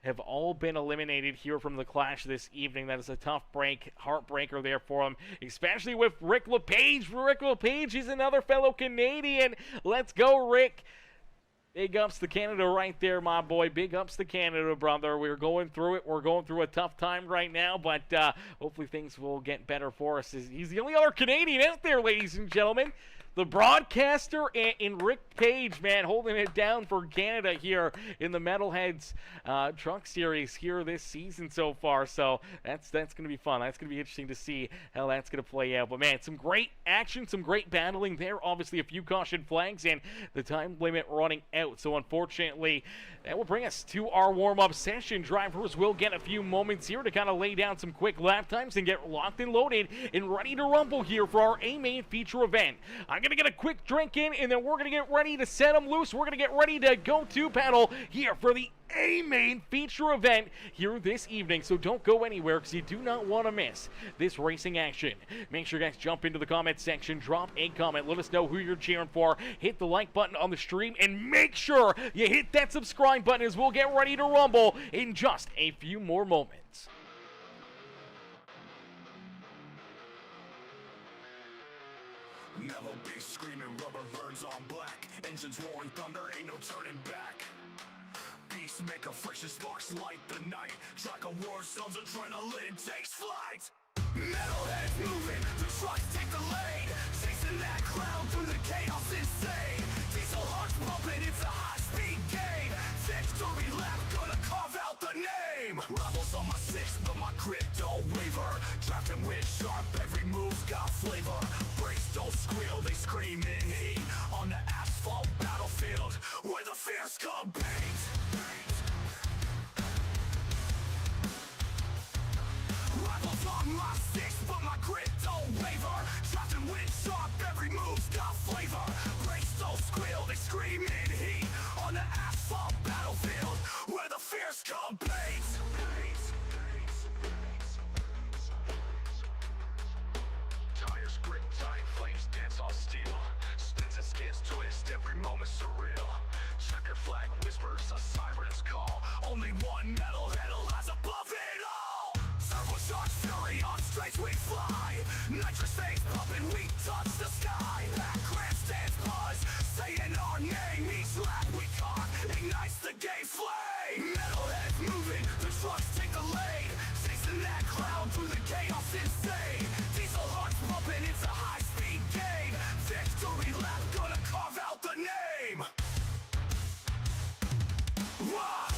S3: have all been eliminated here from the clash this evening. That is a tough break, heartbreaker there for him, especially with Rick LePage. Rick LePage is another fellow Canadian. Let's go, Rick. Big ups to Canada right there, my boy. Big ups to Canada, brother. We're going through it. We're going through a tough time right now, but hopefully things will get better for us. He's the only other Canadian out there, ladies and gentlemen. The broadcaster in Rick Page, man, holding it down for Canada here in the Metalheads Truck Series here this season so far. So that's going to be fun. That's going to be interesting to see how that's going to play out. But, man, some great action, some great battling there. Obviously, a few caution flags and the time limit running out. So, unfortunately, that will bring us to our warm-up session. Drivers will get a few moments here to kind of lay down some quick lap times and get locked and loaded and ready to rumble here for our A-Main feature event. I'm going to get a quick drink in, and then we're going to get ready to set them loose. We're going to get ready to go to battle here for the A-Main feature event here this evening. So don't go anywhere because you do not want to miss this racing action. Make sure you guys jump into the comment section, drop a comment, let us know who you're cheering for, hit the like button on the stream, and make sure you hit that subscribe button as we'll get ready to rumble in just a few more moments.
S1: Mellow bass screaming, rubber burns on black. Engines roaring thunder, ain't no turning back. Beast make a friction, sparks light the night. Track of war zones, adrenaline takes flight. Metalheads moving, the trucks take the lead. Chasing that cloud through the chaos insane. Diesel hearts pumping, it's a high-speed game. Victory lap, gonna carve out the name. Rivals on my 6, but my grip don't waver. Drafting with sharp, every move's got flavor. Brakes don't squeal, they scream in heat. On the asphalt battlefield, where the fierce compete. Rivals on my 6, but my grit don't waver. Drafting with sharp, every move's got flavor. Brakes don't squeal, they scream in heat. On the asphalt battlefield, where the fierce compete. Tires grip tight, flames dance on steel. Spins and skins twist, every moment surreal. Checker flag whispers, a siren's call. Only one metalhead lies above it all. Turbocharged fury on straights we fly. Nitrous veins pumping, we touch the sky. Back grandstands buzz, saying our name. Each lap we caught ignites the gay flame. Metalheads moving, the trucks take the lead. Chasing that cloud through the chaos insane. Diesel hearts pumping, it's a high-speed game. Victory lap, gonna carve out the name. Wah!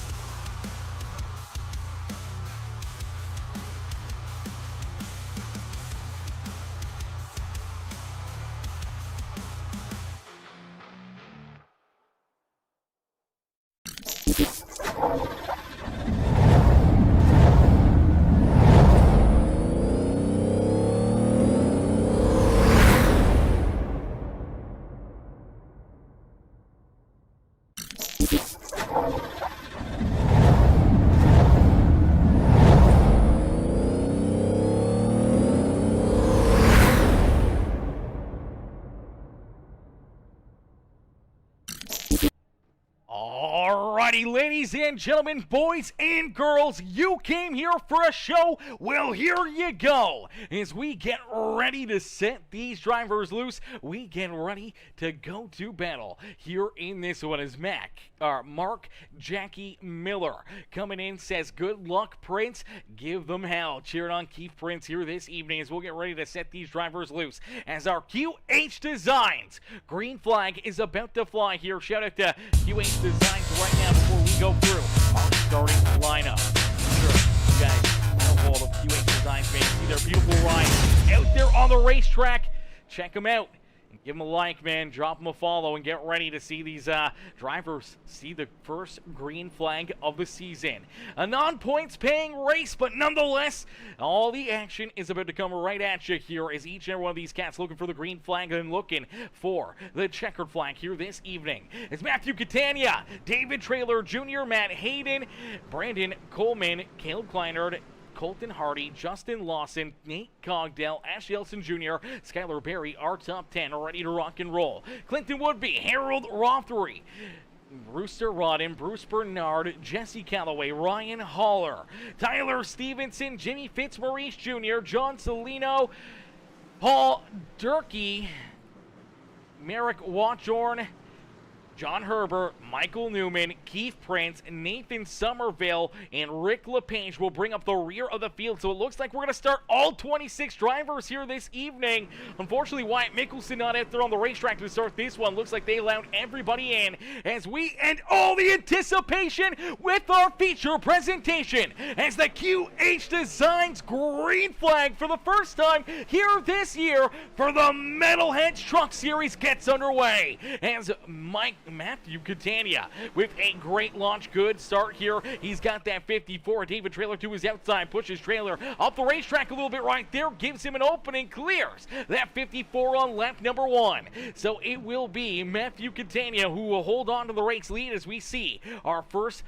S3: Alrighty, ladies and gentlemen, boys and girls, you came here for a show. Well, here you go. As we get ready to set these drivers loose, we get ready to go to battle. Here in this one is Mark Jackie Miller coming in, says, "Good luck, Prince. Give them hell." Cheering on Keith Prince here this evening as we'll get ready to set these drivers loose. As our QH Designs green flag is about to fly here. Shout out to QH Designs right now before we go through our starting lineup. Sure, you guys know all the QH Designs fans, see their beautiful ride out there on the racetrack. Check them out. Give them a like, man. Drop them a follow and get ready to see these drivers see the first green flag of the season. A non-points paying race, but nonetheless, all the action is about to come right at you here as each and every one of these cats looking for the green flag and looking for the checkered flag here this evening. It's Matthew Catania, David Traylor Jr., Matt Hayden, Brandon Coleman, Caleb Kleinert, Colton Hardy, Justin Lawson, Nate Cogdell, Ashley Elson Jr., Skylar Berry, our top 10 are ready to rock and roll. Clinton Woodby, Harold Rothery, Brewster Rodden, Bruce Bernard, Jesse Calloway, Ryan Haller, Tyler Stevenson, Jimmy Fitzmaurice Jr., John Salino, Paul Durkee, Merrick Watchorn, John Herbert, Michael Newman, Keith Prince, Nathan Somerville, and Rick LePage will bring up the rear of the field. So it looks like we're going to start all 26 drivers here this evening. Unfortunately, Wyatt Mickelson not out there on the racetrack to start this one. Looks like they allowed everybody in as we end all the anticipation with our feature presentation as the QH Designs green flag for the first time here this year for the Metalheads Truck Series gets underway. As Matthew Catania with a great launch. Good start here. He's got that 54. David Traylor to his outside. Pushes Traylor up the racetrack a little bit right there. Gives him an opening. Clears that 54 on lap number 1. So it will be Matthew Catania who will hold on to the race lead as we see our first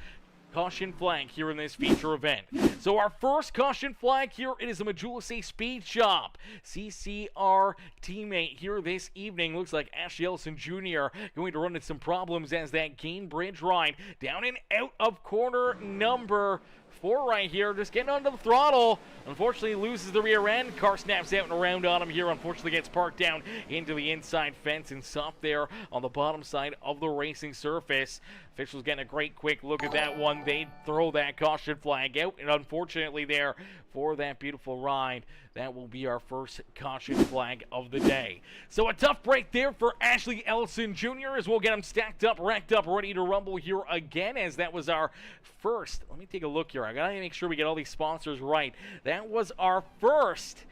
S3: caution flag here in this feature event. So our first caution flag here, it is a Majulase Speed Shop CCR teammate here this evening. Looks like Ashley Elson Jr. going to run into some problems as that gain bridge ride down and out of corner number 4 right here, just getting onto the throttle. Unfortunately loses the rear end. Car snaps out and around on him here. Unfortunately gets parked down into the inside fence and stopped there on the bottom side of the racing surface. Officials getting a great quick look at that one. They throw that caution flag out, and unfortunately there for that beautiful ride, that will be our first caution flag of the day. So a tough break there for Ashley Elson Jr. as we'll get him stacked up, racked up, ready to rumble here again, as that was our first. Let me take a look here. I gotta make sure we get all these sponsors right. That was our first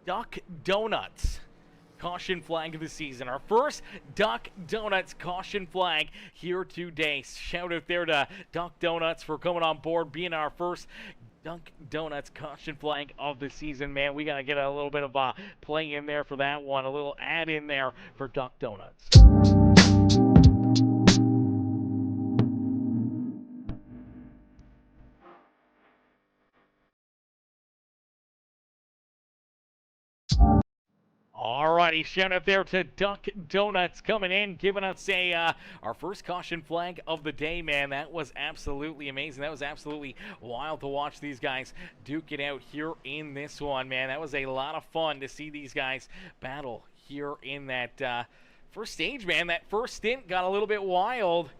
S3: Duck Donuts caution flag of the season. Our first Duck Donuts caution flag here today. Shout out there to Duck Donuts for coming on board, being our first Duck Donuts caution flag of the season. Man, we got to get a little bit of a play in there for that one, a little add in there for Duck Donuts. Alrighty, shout out there to Duck Donuts coming in, giving us our first caution flag of the day, man. That was absolutely amazing. That was absolutely wild to watch these guys duke it out here in this one, man. That was a lot of fun to see these guys battle here in that first stage, man. That first stint got a little bit wild.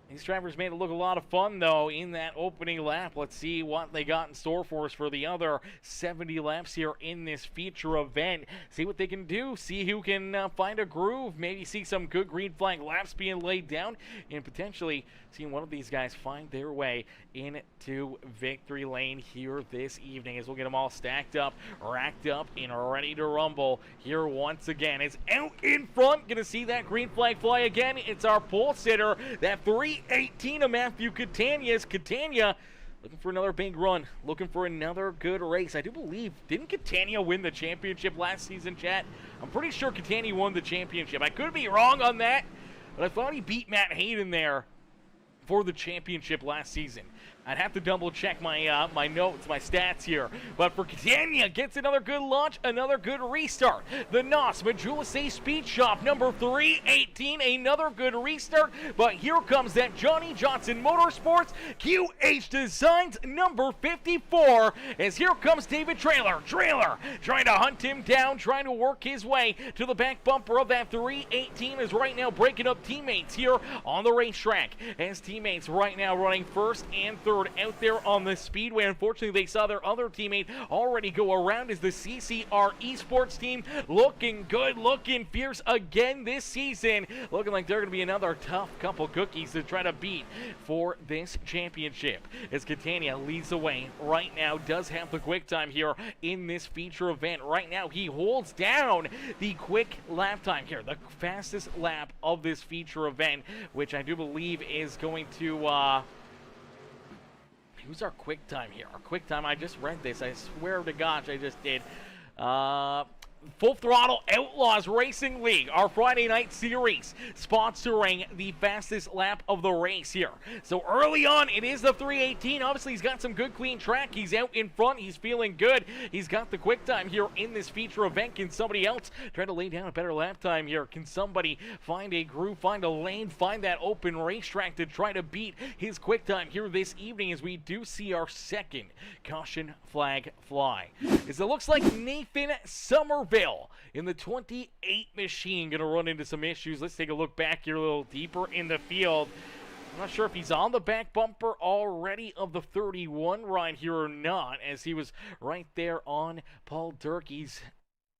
S3: These drivers made it look a lot of fun, though, in that opening lap. Let's see what they got in store for us for the other 70 laps here in this feature event. See what they can do. See who can find a groove. Maybe see some good green flag laps being laid down. And potentially seeing one of these guys find their way into victory lane here this evening. As we'll get them all stacked up, racked up, and ready to rumble here once again. It's out in front. Going to see that green flag fly again. It's our pole sitter. That 318 of Matthew Catania's. Catania looking for another big run, looking for another good race. I do believe, didn't Catania win the championship last season, chat? I'm pretty sure Catania won the championship. I could be wrong on that, but I thought he beat Matt Hayden there for the championship last season. I'd have to double check my my notes, my stats here. But for Catania, gets another good launch, another good restart. The NOS Majula Speed Shop, number 318, another good restart. But here comes that Johnny Johnson Motorsports QH Designs, number 54. As here comes David Trailer. Trailer trying to hunt him down, trying to work his way to the back bumper of that 318. Is right now breaking up teammates here on the racetrack. As teammates right now running first and third out there on the speedway. Unfortunately, they saw their other teammate already go around as the CCR Esports team looking good, looking fierce again this season. Looking like they're going to be another tough couple cookies to try to beat for this championship. As Catania leads the way right now, does have the quick time here in this feature event. Right now, he holds down the quick lap time here, the fastest lap of this feature event, which I do believe is going to who's our quick time here? Our quick time, I just read this. I swear to gosh, I just did. Full Throttle Outlaws Racing League, our Friday night series, sponsoring the fastest lap of the race here. So early on, it is the 318. Obviously, he's got some good, clean track. He's out in front. He's feeling good. He's got the quick time here in this feature event. Can somebody else try to lay down a better lap time here? Can somebody find a groove, find a lane, find that open racetrack to try to beat his quick time here this evening as we do see our second caution flag fly? As it looks like Nathan Somerville in the 28 machine going to run into some issues. Let's take a look back here a little deeper in the field. I'm not sure if he's on the back bumper already of the 31 ride here or not, as he was right there on Paul Durkee's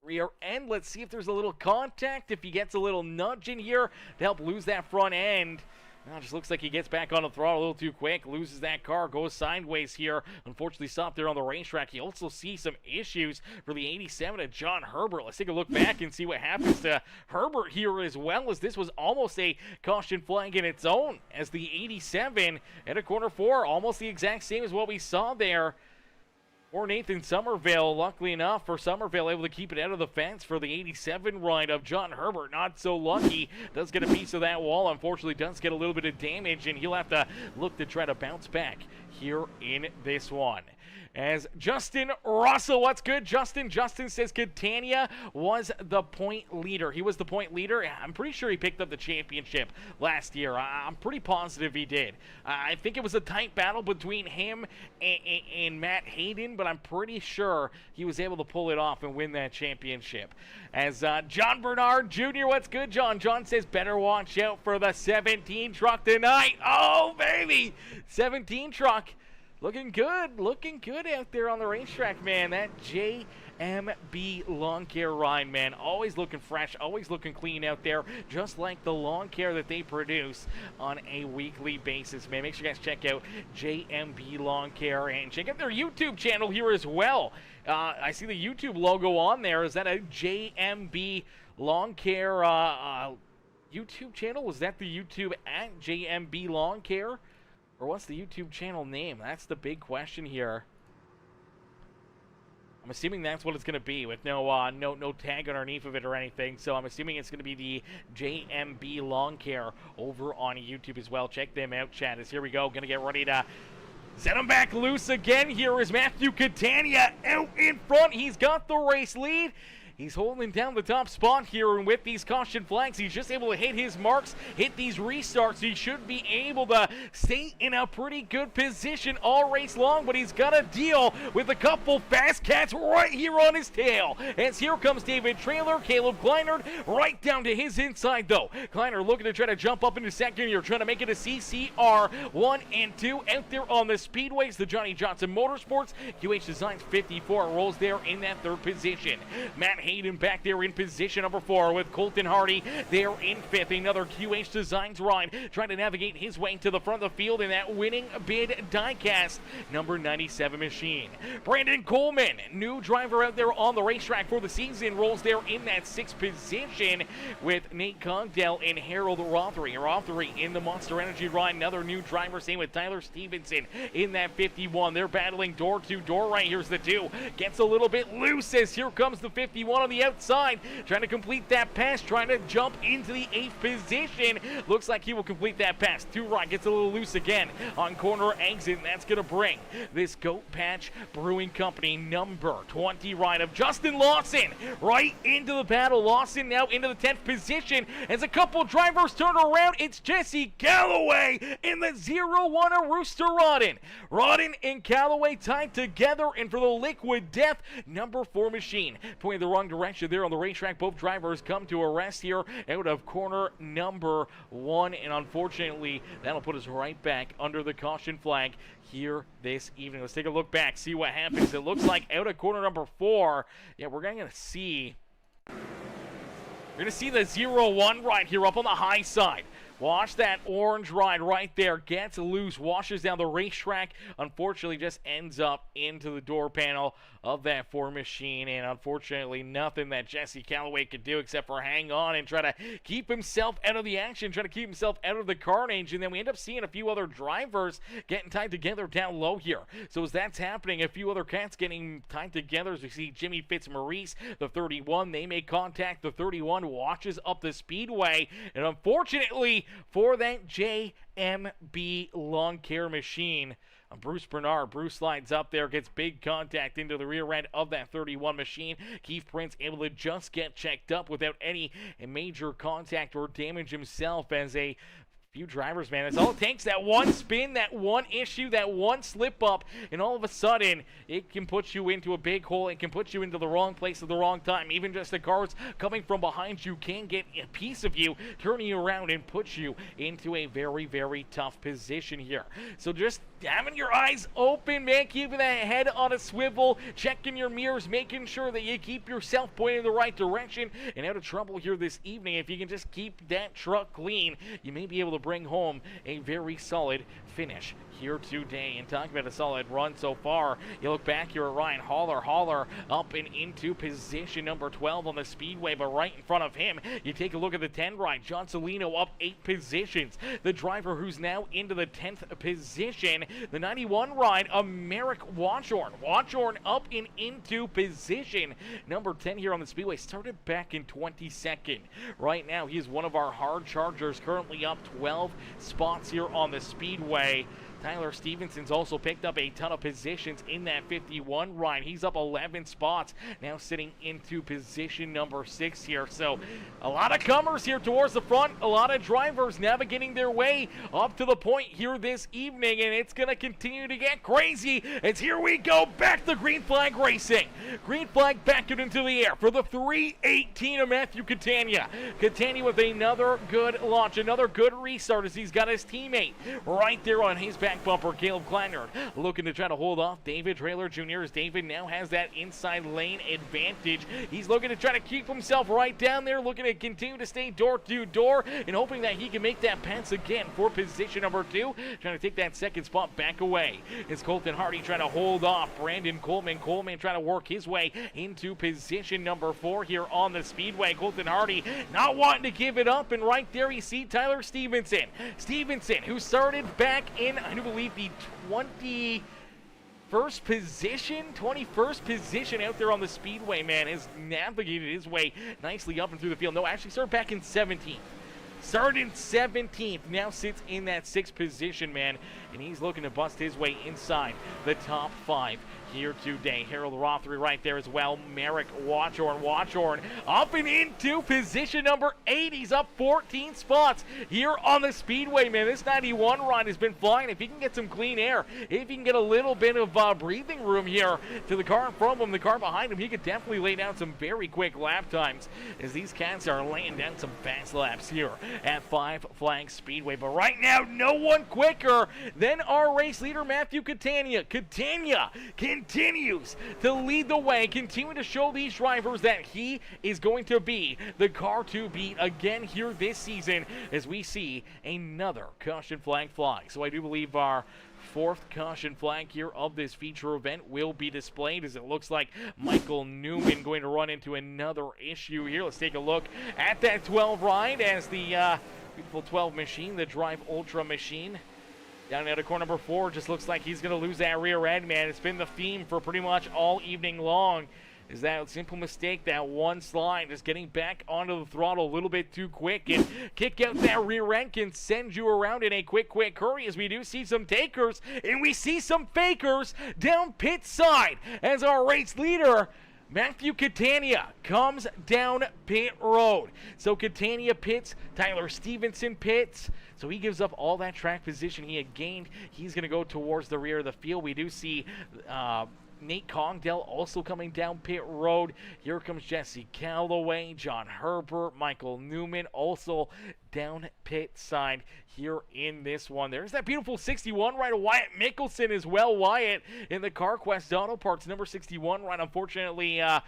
S3: rear end. Let's see if there's a little contact, if he gets a little nudge in here to help lose that front end. Now it just looks like he gets back on the throttle a little too quick, loses that car, goes sideways here. Unfortunately stopped there on the racetrack. You also see some issues for the 87 of John Herbert. Let's take a look back and see what happens to Herbert here as well, as this was almost a caution flag in its own, as the 87 at a corner 4, almost the exact same as what we saw there. Or Nathan Somerville, luckily enough for Somerville, able to keep it out of the fence for the 87 ride of John Herbert. Not so lucky. Does get a piece of that wall. Unfortunately, does get a little bit of damage, and he'll have to look to try to bounce back here in this one. As Justin Russell, what's good, Justin? Justin says Catania was the point leader. He was the point leader. I'm pretty sure he picked up the championship last year. I'm pretty positive he did. I think it was a tight battle between him and Matt Hayden, but I'm pretty sure he was able to pull it off and win that championship. As John Bernard Jr., what's good, John? John says better watch out for the 17 truck tonight. Oh, baby! 17 truck. Looking good out there on the racetrack, man. That JMB lawn care ride, man. Always looking fresh, always looking clean out there, just like the lawn care that they produce on a weekly basis, man. Make sure you guys check out JMB Lawn Care and check out their YouTube channel here as well. I see the YouTube logo on there. Is that a JMB Lawn Care YouTube channel? Was that the YouTube at JMB Lawn Care? Or what's the YouTube channel name? That's the big question here. I'm assuming that's what it's going to be, with no tag underneath of it or anything. So I'm assuming it's going to be the JMB Lawn Care over on YouTube as well. Check them out, chat. As here we go. Going to get ready to set him back loose again. Here is Matthew Catania out in front. He's got the race lead. He's holding down the top spot here, and with these caution flags, he's just able to hit his marks, hit these restarts. He should be able to stay in a pretty good position all race long, but he's got to deal with a couple fast cats right here on his tail. As here comes David Trailer, Caleb Kleinert, right down to his inside, though. Kleinert looking to try to jump up into second here, trying to make it a CCR 1 and 2 out there on the speedways. The Johnny Johnson Motorsports QH Designs 54 rolls there in that third position. Matt Hayden back there in position number 4 with Colton Hardy there in 5th. Another QH Designs ride trying to navigate his way to the front of the field in that winning bid diecast number 97 machine. Brandon Coleman, new driver out there on the racetrack for the season, rolls there in that 6th position with Nate Cogdell and Harold Rothery. Rothery in the Monster Energy ride, another new driver, same with Tyler Stevenson in that 51. They're battling door to door right. Here's the 2. Gets a little bit loose as here comes the 51. 31 on the outside, trying to complete that pass, trying to jump into the 8th position. Looks like he will complete that pass. Two right, gets a little loose again on corner exit, and that's going to bring this Goat Patch Brewing Company number 20 ride of Justin Lawson right into the battle. Lawson now into the 10th position as a couple drivers turn around. It's Jesse Calloway in the 0-1 of Rooster Rodden. Rodden and Calloway tied together, and for the Liquid Death number 4 machine. Pointing the wrong direction there on the racetrack. Both drivers come to a rest here out of corner number 1, and unfortunately that'll put us right back under the caution flag here this evening. Let's take a look back, see what happens. It looks like out of corner number 4, yeah, we're going to see the 0-1 ride here up on the high side. Watch that orange ride right there. Gets loose, washes down the racetrack. Unfortunately, just ends up into the door panel of that 4 machine. And unfortunately, nothing that Jesse Calloway could do except for hang on and try to keep himself out of the action, try to keep himself out of the carnage. And then we end up seeing a few other drivers getting tied together down low here. So as that's happening, a few other cats getting tied together. As we see Jimmy Fitzmaurice, the 31, they make contact. The 31 watches up the speedway. And unfortunately, for that JMB lawn care machine, Bruce Bernard. Bruce slides up there, gets big contact into the rear end of that 31 machine. Keith Prince able to just get checked up without any major contact or damage himself, as a few drivers, man. That's all it takes. That one spin, that one issue, that one slip up, and all of a sudden, it can put you into a big hole. It can put you into the wrong place at the wrong time. Even just the cars coming from behind you can get a piece of you, turning you around and put you into a very, very tough position here. So just having your eyes open, man, keeping that head on a swivel, checking your mirrors, making sure that you keep yourself pointed in the right direction, and out of trouble here this evening. If you can just keep that truck clean, you may be able to bring home a very solid finish here today. And talking about a solid run so far, you look back here at Ryan Haller up and into position number 12 on the speedway, but right in front of him, you take a look at the 10 ride. John Salino up 8 positions. The driver who's now into the 10th position, the 91 ride of Merrick Watchorn. Watchorn up and into position number 10 here on the speedway. Started back in 22nd. Right now, he is one of our hard chargers, currently up 12 spots here on the speedway. Tyler Stevenson's also picked up a ton of positions in that 51 ride. He's up 11 spots, now sitting into position number 6 here. So a lot of comers here towards the front, a lot of drivers navigating their way up to the point here this evening, and it's going to continue to get crazy as here we go back to green flag racing. Green flag back it into the air for the 318 of Matthew Catania. Catania with another good launch, another good restart as he's got his teammate right there on his back bumper. Caleb Kleinert looking to try to hold off David Trailer Jr. as David now has that inside lane advantage. He's looking to try to keep himself right down there, looking to continue to stay door to door and hoping that he can make that pass again for position number 2. Trying to take that second spot back away. It's Colton Hardy trying to hold off Brandon Coleman. Coleman trying to work his way into position number 4 here on the speedway. Colton Hardy not wanting to give it up, and right there you see Tyler Stevenson. Stevenson, who started back in, I believe, the 21st position out there on the speedway, man, has navigated his way nicely up and through the field. No, actually started back in 17th. Started in 17th, now sits in that 6th position, man, and he's looking to bust his way inside the top 5 here today. Harold Rothery right there as well. Merrick Watchorn up and into position number 8. He's up 14 spots here on the speedway, man. This 91 ride has been flying. If he can get some clean air, if he can get a little bit of breathing room here to the car in front of him, the car behind him, he could definitely lay down some very quick lap times as these cats are laying down some fast laps here at Five Flags Speedway. But right now, no one quicker than our race leader, Matthew Catania. Catania continues to lead the way, continue to show these drivers that he is going to be the car to beat again here this season as we see another caution flag fly. So I do believe our 4th caution flag here of this feature event will be displayed, as it looks like Michael Newman going to run into another issue here. Let's take a look at that 12 ride as the beautiful 12 machine, the Drive Ultra machine, down out of corner number 4, just looks like he's going to lose that rear end, man. It's been the theme for pretty much all evening long is that simple mistake, that one slide, just getting back onto the throttle a little bit too quick, and kick out that rear end can send you around in a quick hurry, as we do see some takers and we see some fakers down pit side as our race leader Matthew Catania comes down pit road. So Catania pits, Tyler Stevenson pits. So he gives up all that track position he had gained. He's going to go towards the rear of the field. We do see Nate Congdale also coming down pit road. Here comes Jesse Calloway, John Herbert, Michael Newman also down pit side here in this one. There's that beautiful 61 ride of Wyatt Mickelson as well. Wyatt in the CarQuest Auto Parts number 61 ride. Unfortunately, I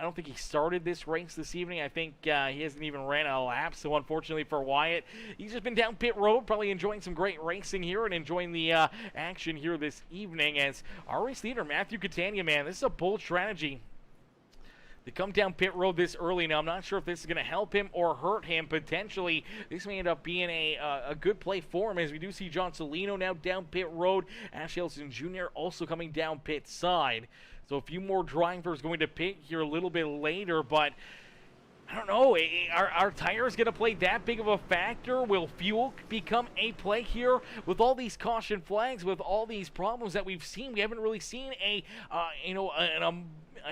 S3: don't think he started this race this evening. I think he hasn't even ran a lap, so unfortunately for Wyatt, he's just been down pit road, probably enjoying some great racing here and enjoying the action here this evening. As our race leader, Matthew Catania, man, this is a bold strategy to come down pit road this early. Now, I'm not sure if this is going to help him or hurt him. Potentially, this may end up being a good play for him, as we do see John Solino now down pit road. Ash Ellison Jr. also coming down pit side. So a few more drivers going to pit here a little bit later, but I don't know. Are tires going to play that big of a factor? Will fuel become a play here? With all these caution flags, with all these problems that we've seen, we haven't really seen a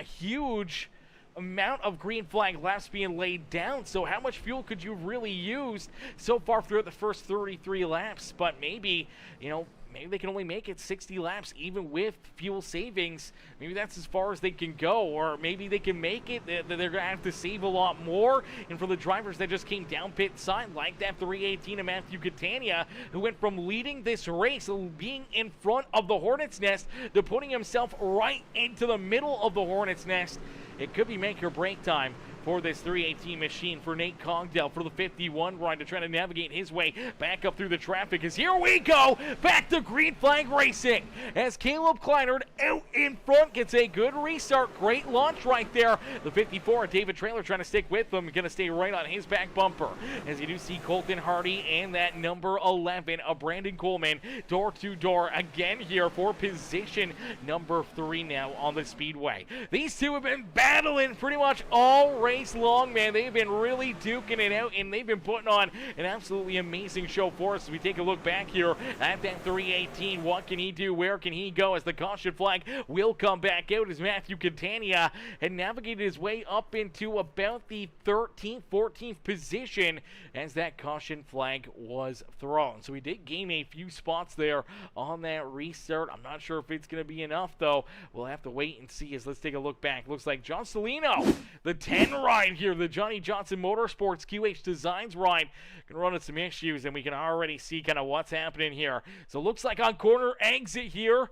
S3: huge amount of green flag laps being laid down. So how much fuel could you really use so far throughout the first 33 laps? But maybe, maybe they can only make it 60 laps even with fuel savings. Maybe that's as far as they can go, or maybe they can make it. They're going to have to save a lot more. And for the drivers that just came down pit side, like that 318 of Matthew Catania, who went from leading this race, being in front of the Hornet's Nest, to putting himself right into the middle of the Hornet's Nest, it could be make or break time for this 318 machine for Nate Congdale for the 51 ride to try to navigate his way back up through the traffic. As here we go, back to green flag racing as Caleb Kleinert out in front gets a good restart. Great launch right there. The 54, David Traylor trying to stick with him, going to stay right on his back bumper. As you do see Colton Hardy and that number 11 of Brandon Coleman door to door again here for position number 3 now on the speedway. These two have been battling pretty much all race long, man. They've been really duking it out, and they've been putting on an absolutely amazing show for us. As we take a look back here at that 318, what can he do? Where can he go? As the caution flag will come back out, as Matthew Catania had navigated his way up into about the 13th, 14th position as that caution flag was thrown. So he did gain a few spots there on that restart. I'm not sure if it's going to be enough, though. We'll have to wait and see. As let's take a look back. Looks like John Solino, the 10 ride here, the Johnny Johnson Motorsports QH Designs ride, gonna run into some issues, and we can already see kind of what's happening here. So it looks like on corner exit here,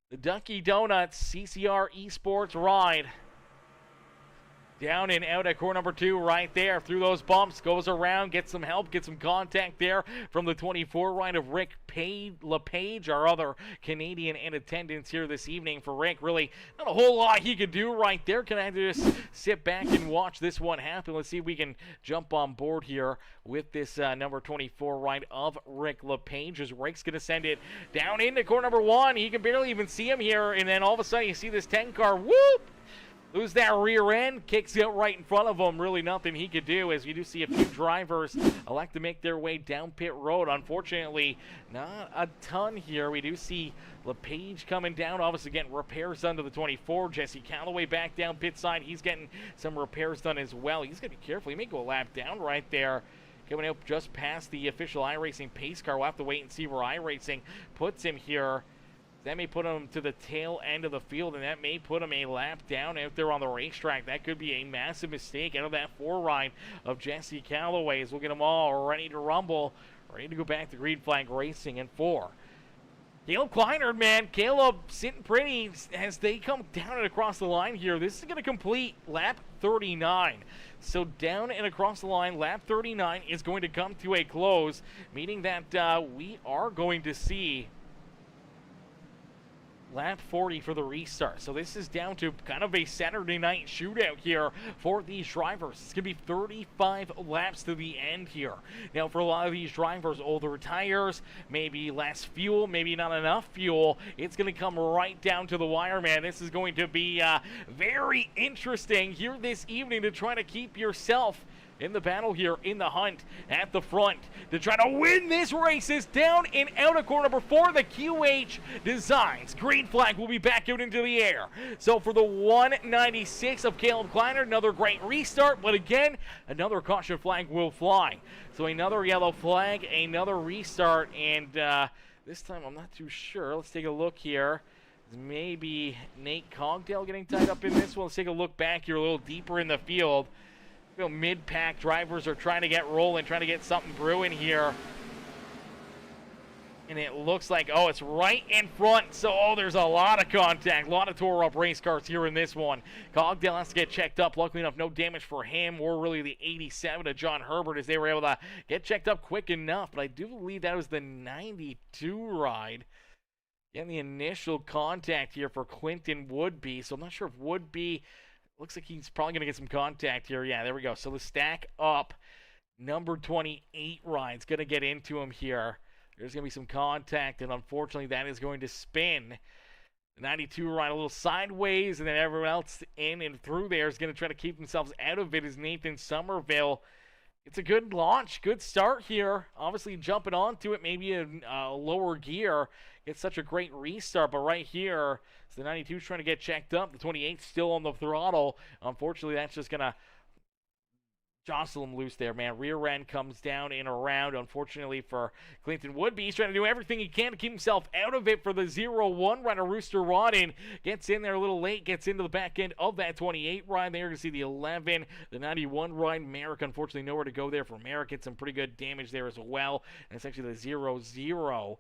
S3: the Dunkin' Donuts CCR Esports ride down and out at core number 2 right there through those bumps, goes around, gets some help, gets some contact there from the 24 ride of Rick LePage, our other Canadian in attendance here this evening. For Rick, really not a whole lot he could do right there. Can I just sit back and watch this one happen? Let's see if we can jump on board here with this number 24 ride of Rick LePage, as Rick's going to send it down into core number 1. He can barely even see him here, and then all of a sudden you see this 10 car, whoop! Lose that rear end, kicks it right in front of him. Really nothing he could do, as we do see a few drivers elect to make their way down pit road. Unfortunately, not a ton here. We do see LePage coming down, obviously getting repairs done to the 24. Jesse Calloway back down pit side. He's getting some repairs done as well. He's going to be careful. He may go a lap down right there. Coming up just past the official iRacing pace car. We'll have to wait and see where iRacing puts him here. That may put him to the tail end of the field, and that may put him a lap down out there on the racetrack. That could be a massive mistake out of that 4 ride of Jesse Calloway, as we'll get them all ready to rumble, ready to go back to green flag racing in 4. Caleb Kleinert, man. Caleb sitting pretty as they come down and across the line here. This is going to complete lap 39. So down and across the line, lap 39 is going to come to a close, meaning that we are going to see lap 40 for the restart. So this is down to kind of a Saturday night shootout here for these drivers. It's going to be 35 laps to the end here. Now, for a lot of these drivers, older tires, maybe less fuel, maybe not enough fuel. It's going to come right down to the wire, man. This is going to be very interesting here this evening to try to keep yourself in the battle here, in the hunt at the front to try to win this race. Is down and out of corner number 4, the QH Designs. Green flag will be back out into the air. So for the 196 of Caleb Kleiner, another great restart, but again, another caution flag will fly. So another yellow flag, another restart, and this time I'm not too sure. Let's take a look here. Maybe Nate Cogdale getting tied up in this one. Let's take a look back here a little deeper in the field. Mid-pack drivers are trying to get rolling, trying to get something brewing here. And it looks like, oh, it's right in front. So, oh, there's a lot of contact, a lot of tore-up race cars here in this one. Cogdale has to get checked up. Luckily enough, no damage for him or really the 87 of John Herbert as they were able to get checked up quick enough. But I do believe that was the 92 ride. Getting the initial contact here for Clinton Woodby. So I'm not sure if Woodby... Looks like he's probably going to get some contact here. Yeah, there we go. So the stack up number 28 ride's going to get into him here. There's going to be some contact, and unfortunately that is going to spin. The 92 ride a little sideways, and then everyone else in and through there is going to try to keep themselves out of it as Nathan Somerville. It's a good launch, good start here. Obviously jumping onto it, maybe a lower gear. It's such a great restart, but right here, so the 92 is trying to get checked up. The 28 still on the throttle. Unfortunately, that's just going to jostle him loose there, man. Rear end comes down and around, unfortunately, for Clinton Woodby. He's trying to do everything he can to keep himself out of it for the 0-1 rider. Rooster Rodden gets in there a little late, gets into the back end of that 28 ride. There you can see the 11, the 91 ride. Merrick, unfortunately, nowhere to go there for Merrick. Gets some pretty good damage there as well. And it's actually the 0-0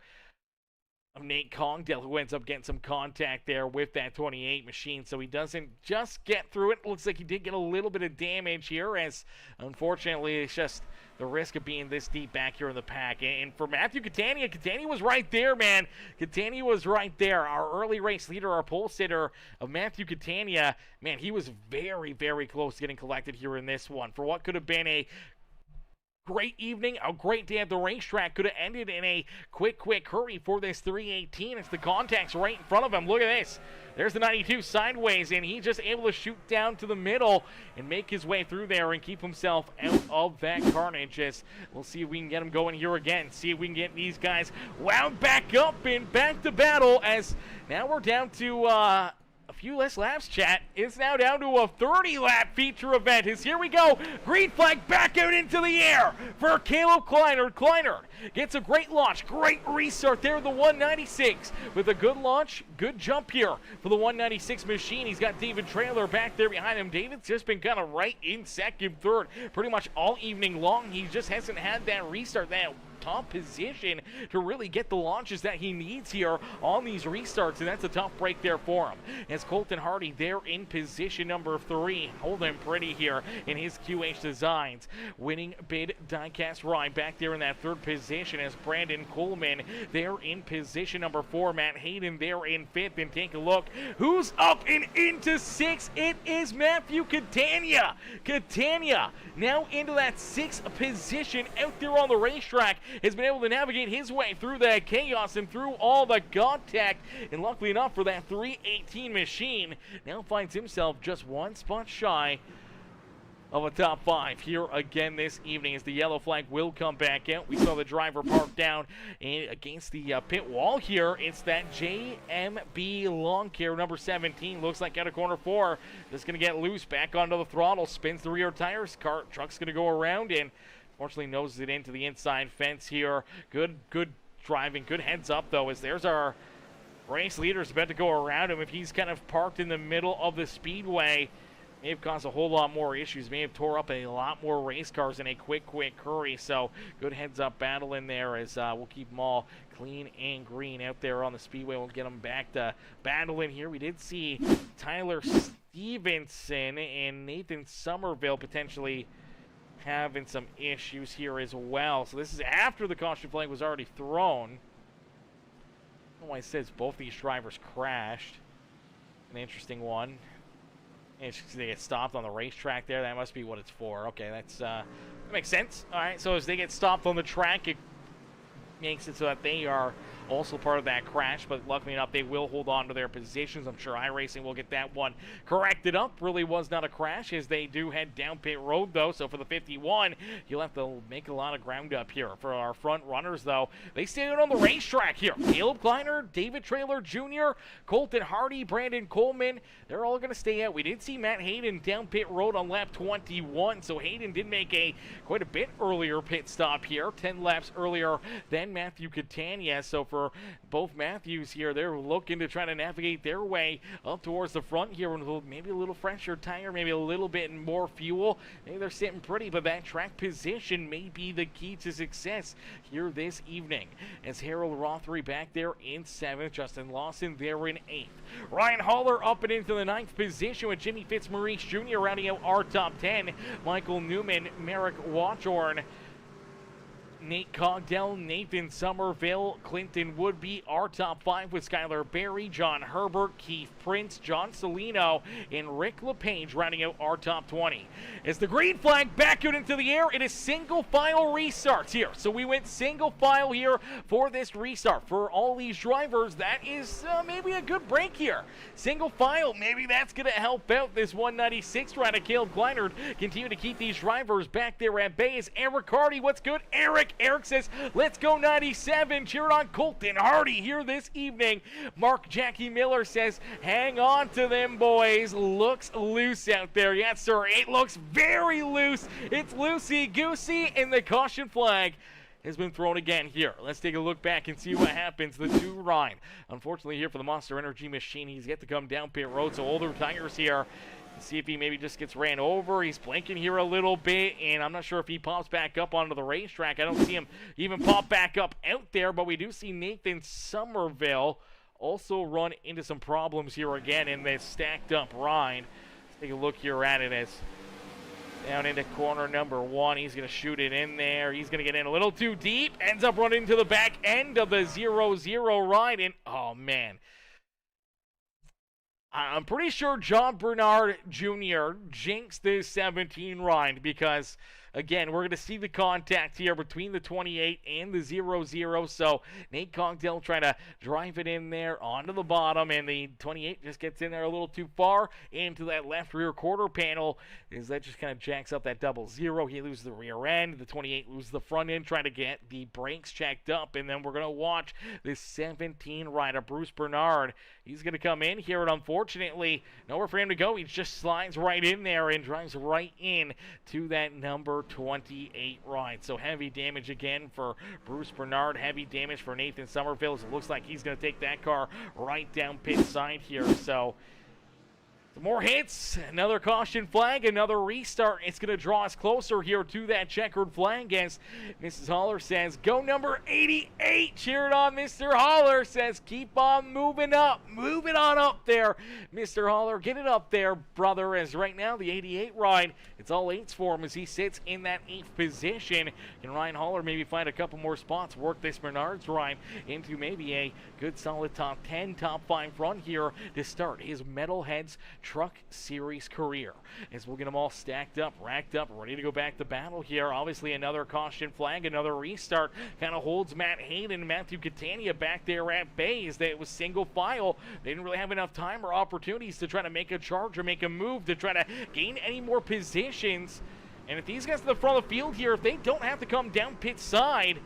S3: of Nate Cogdale, who ends up getting some contact there with that 28 machine, so he doesn't just get through it. Looks like he did get a little bit of damage here, as unfortunately it's just the risk of being this deep back here in the pack. And for Matthew Catania, Catania was right there, man. Catania was right there. Our early race leader, our pole sitter of Matthew Catania, man, he was very, very close to getting collected here in this one. For what could have been a great evening, a great day at the racetrack, could have ended in a quick hurry for this 318. It's the contacts right in front of him. Look at this. There's the 92 sideways, and he's just able to shoot down to the middle and make his way through there and keep himself out of that carnage. As we'll see if we can get him going here again. See if we can get these guys wound back up and back to battle, as now we're down to a few less laps, chat. It's now down to a 30-lap feature event. As here we go. Green flag back out into the air for Caleb Kleiner. Kleiner gets a great launch. Great restart there, the 196. With a good launch, good jump here for the 196 machine. He's got David Trailer back there behind him. David's just been kind of right in second, third, pretty much all evening long. He just hasn't had that restart, that top position to really get the launches that he needs here on these restarts, and that's a tough break there for him. As Colton Hardy there in position number 3, holding pretty here in his QH Designs. Winning bid diecast ride back there in that 3rd position as Brandon Coleman there in position number 4. Matt Hayden there in 5th, and take a look who's up and into 6th. It is Matthew Catania. Catania now into that 6th position out there on the racetrack. Has been able to navigate his way through that chaos and through all the contact, and luckily enough for that 318 machine, now finds himself just one spot shy of a top 5 here again this evening, as the yellow flag will come back out. We saw the driver parked down against the pit wall here. It's that JMB Lawn Care number 17. Looks like out of corner 4. Just going to get loose, back onto the throttle, spins the rear tires. Truck's going to go around and fortunately noses it into the inside fence here. Good driving, good heads up though, as there's our race leader's about to go around him. If he's kind of parked in the middle of the speedway, may have caused a whole lot more issues, may have tore up a lot more race cars in a quick hurry. So good heads up battle in there, as we'll keep them all clean and green out there on the speedway. We'll get them back to battle in here. We did see Tyler Stevenson and Nathan Somerville potentially having some issues here as well. So this is after the caution flag was already thrown. I don't know why it says both these drivers crashed. An interesting one. They get stopped on the racetrack there. That must be what it's for. Okay, that makes sense. All right, so as they get stopped on the track, it makes it so that they are also part of that crash, but luckily enough, they will hold on to their positions. I'm sure iRacing will get that one corrected up. Really was not a crash as they do head down pit road, though. So for the 51, you'll have to make a lot of ground up here. For our front runners, though, they stay out on the racetrack here. Caleb Kleiner, David Traylor Jr., Colton Hardy, Brandon Coleman, they're all going to stay out. We did see Matt Hayden down pit road on lap 21, so Hayden did make quite a bit earlier pit stop here, 10 laps earlier than Matthew Catania. So for both Matthews here, they're looking to try to navigate their way up towards the front here with maybe a little fresher tire, maybe a little bit more fuel. Maybe they're sitting pretty, but that track position may be the key to success here this evening. As Harold Rothery back there in 7th, Justin Lawson there in 8th. Ryan Haller up and into the 9th position with Jimmy Fitzmaurice Jr. rounding out our top 10. Michael Newman, Merrick Watchorn, Nate Cogdell, Nathan Somerville, Clinton Woodby, our top 5 with Skylar Berry, John Herbert, Keith Prince, John Salino, and Rick LePage rounding out our top 20. As the green flag back out into the air, it is single file restarts here. So we went single file here for this restart. For all these drivers, that is maybe a good break here. Single file, maybe that's going to help out this 196 rider, Caleb Kleinert. Continue to keep these drivers back there at bay. Is Eric Hardy, what's good? Eric says, let's go 97. Cheering on Colton Hardy here this evening. Mark Jackie Miller says, hang on to them, boys. Looks loose out there. Yes, sir. It looks very loose. It's loosey-goosey, and the caution flag has been thrown again here. Let's take a look back and see what happens. The 2 Ryan. Unfortunately here for the Monster Energy machine, he's yet to come down pit road, so older tires here. See if he maybe just gets ran over. He's blinking here a little bit, and I'm not sure if he pops back up onto the racetrack. I don't see him even pop back up out there, but we do see Nathan Somerville also run into some problems here again in this stacked up ride. Let's take a look here at it as down into corner number 1. He's going to shoot it in there. He's going to get in a little too deep. Ends up running to the back end of the 0-0 ride, and oh, man. I'm pretty sure John Bernard Jr. jinxed this 17 ride because, again, we're going to see the contact here between the 28 and the 0-0. So Nate Cogdell trying to drive it in there onto the bottom, and the 28 just gets in there a little too far into that left rear quarter panel. Is that just kind of jacks up that 0-0. He loses the rear end. The 28 loses the front end trying to get the brakes checked up. And then we're going to watch this 17 rider, Bruce Bernard. He's going to come in here, and unfortunately, nowhere for him to go. He just slides right in there and drives right in to that number 28 ride. So heavy damage again for Bruce Bernard. Heavy damage for Nathan Somerville. It looks like he's going to take that car right down pit side here. So some more hits, another caution flag, another restart. It's going to draw us closer here to that checkered flag as Mrs. Holler says, go number 88. Cheering on Mr. Holler says, keep on moving up. Move it on up there, Mr. Holler. Get it up there, brother, as right now the 88 ride, it's all 8s for him as he sits in that 8th position. Can Ryan Holler maybe find a couple more spots, work this Bernard's ride into maybe a good solid top 10, top 5 run here to start his Metalheads Truck Series career. As we'll get them all stacked up, racked up, ready to go back to battle here. Obviously another caution flag, another restart kind of holds Matt Hayden and Matthew Catania back there at bay as it was single file. They didn't really have enough time or opportunities to try to make a charge or make a move to try to gain any more positions. And if these guys to the front of the field here, if they don't have to come down pit side,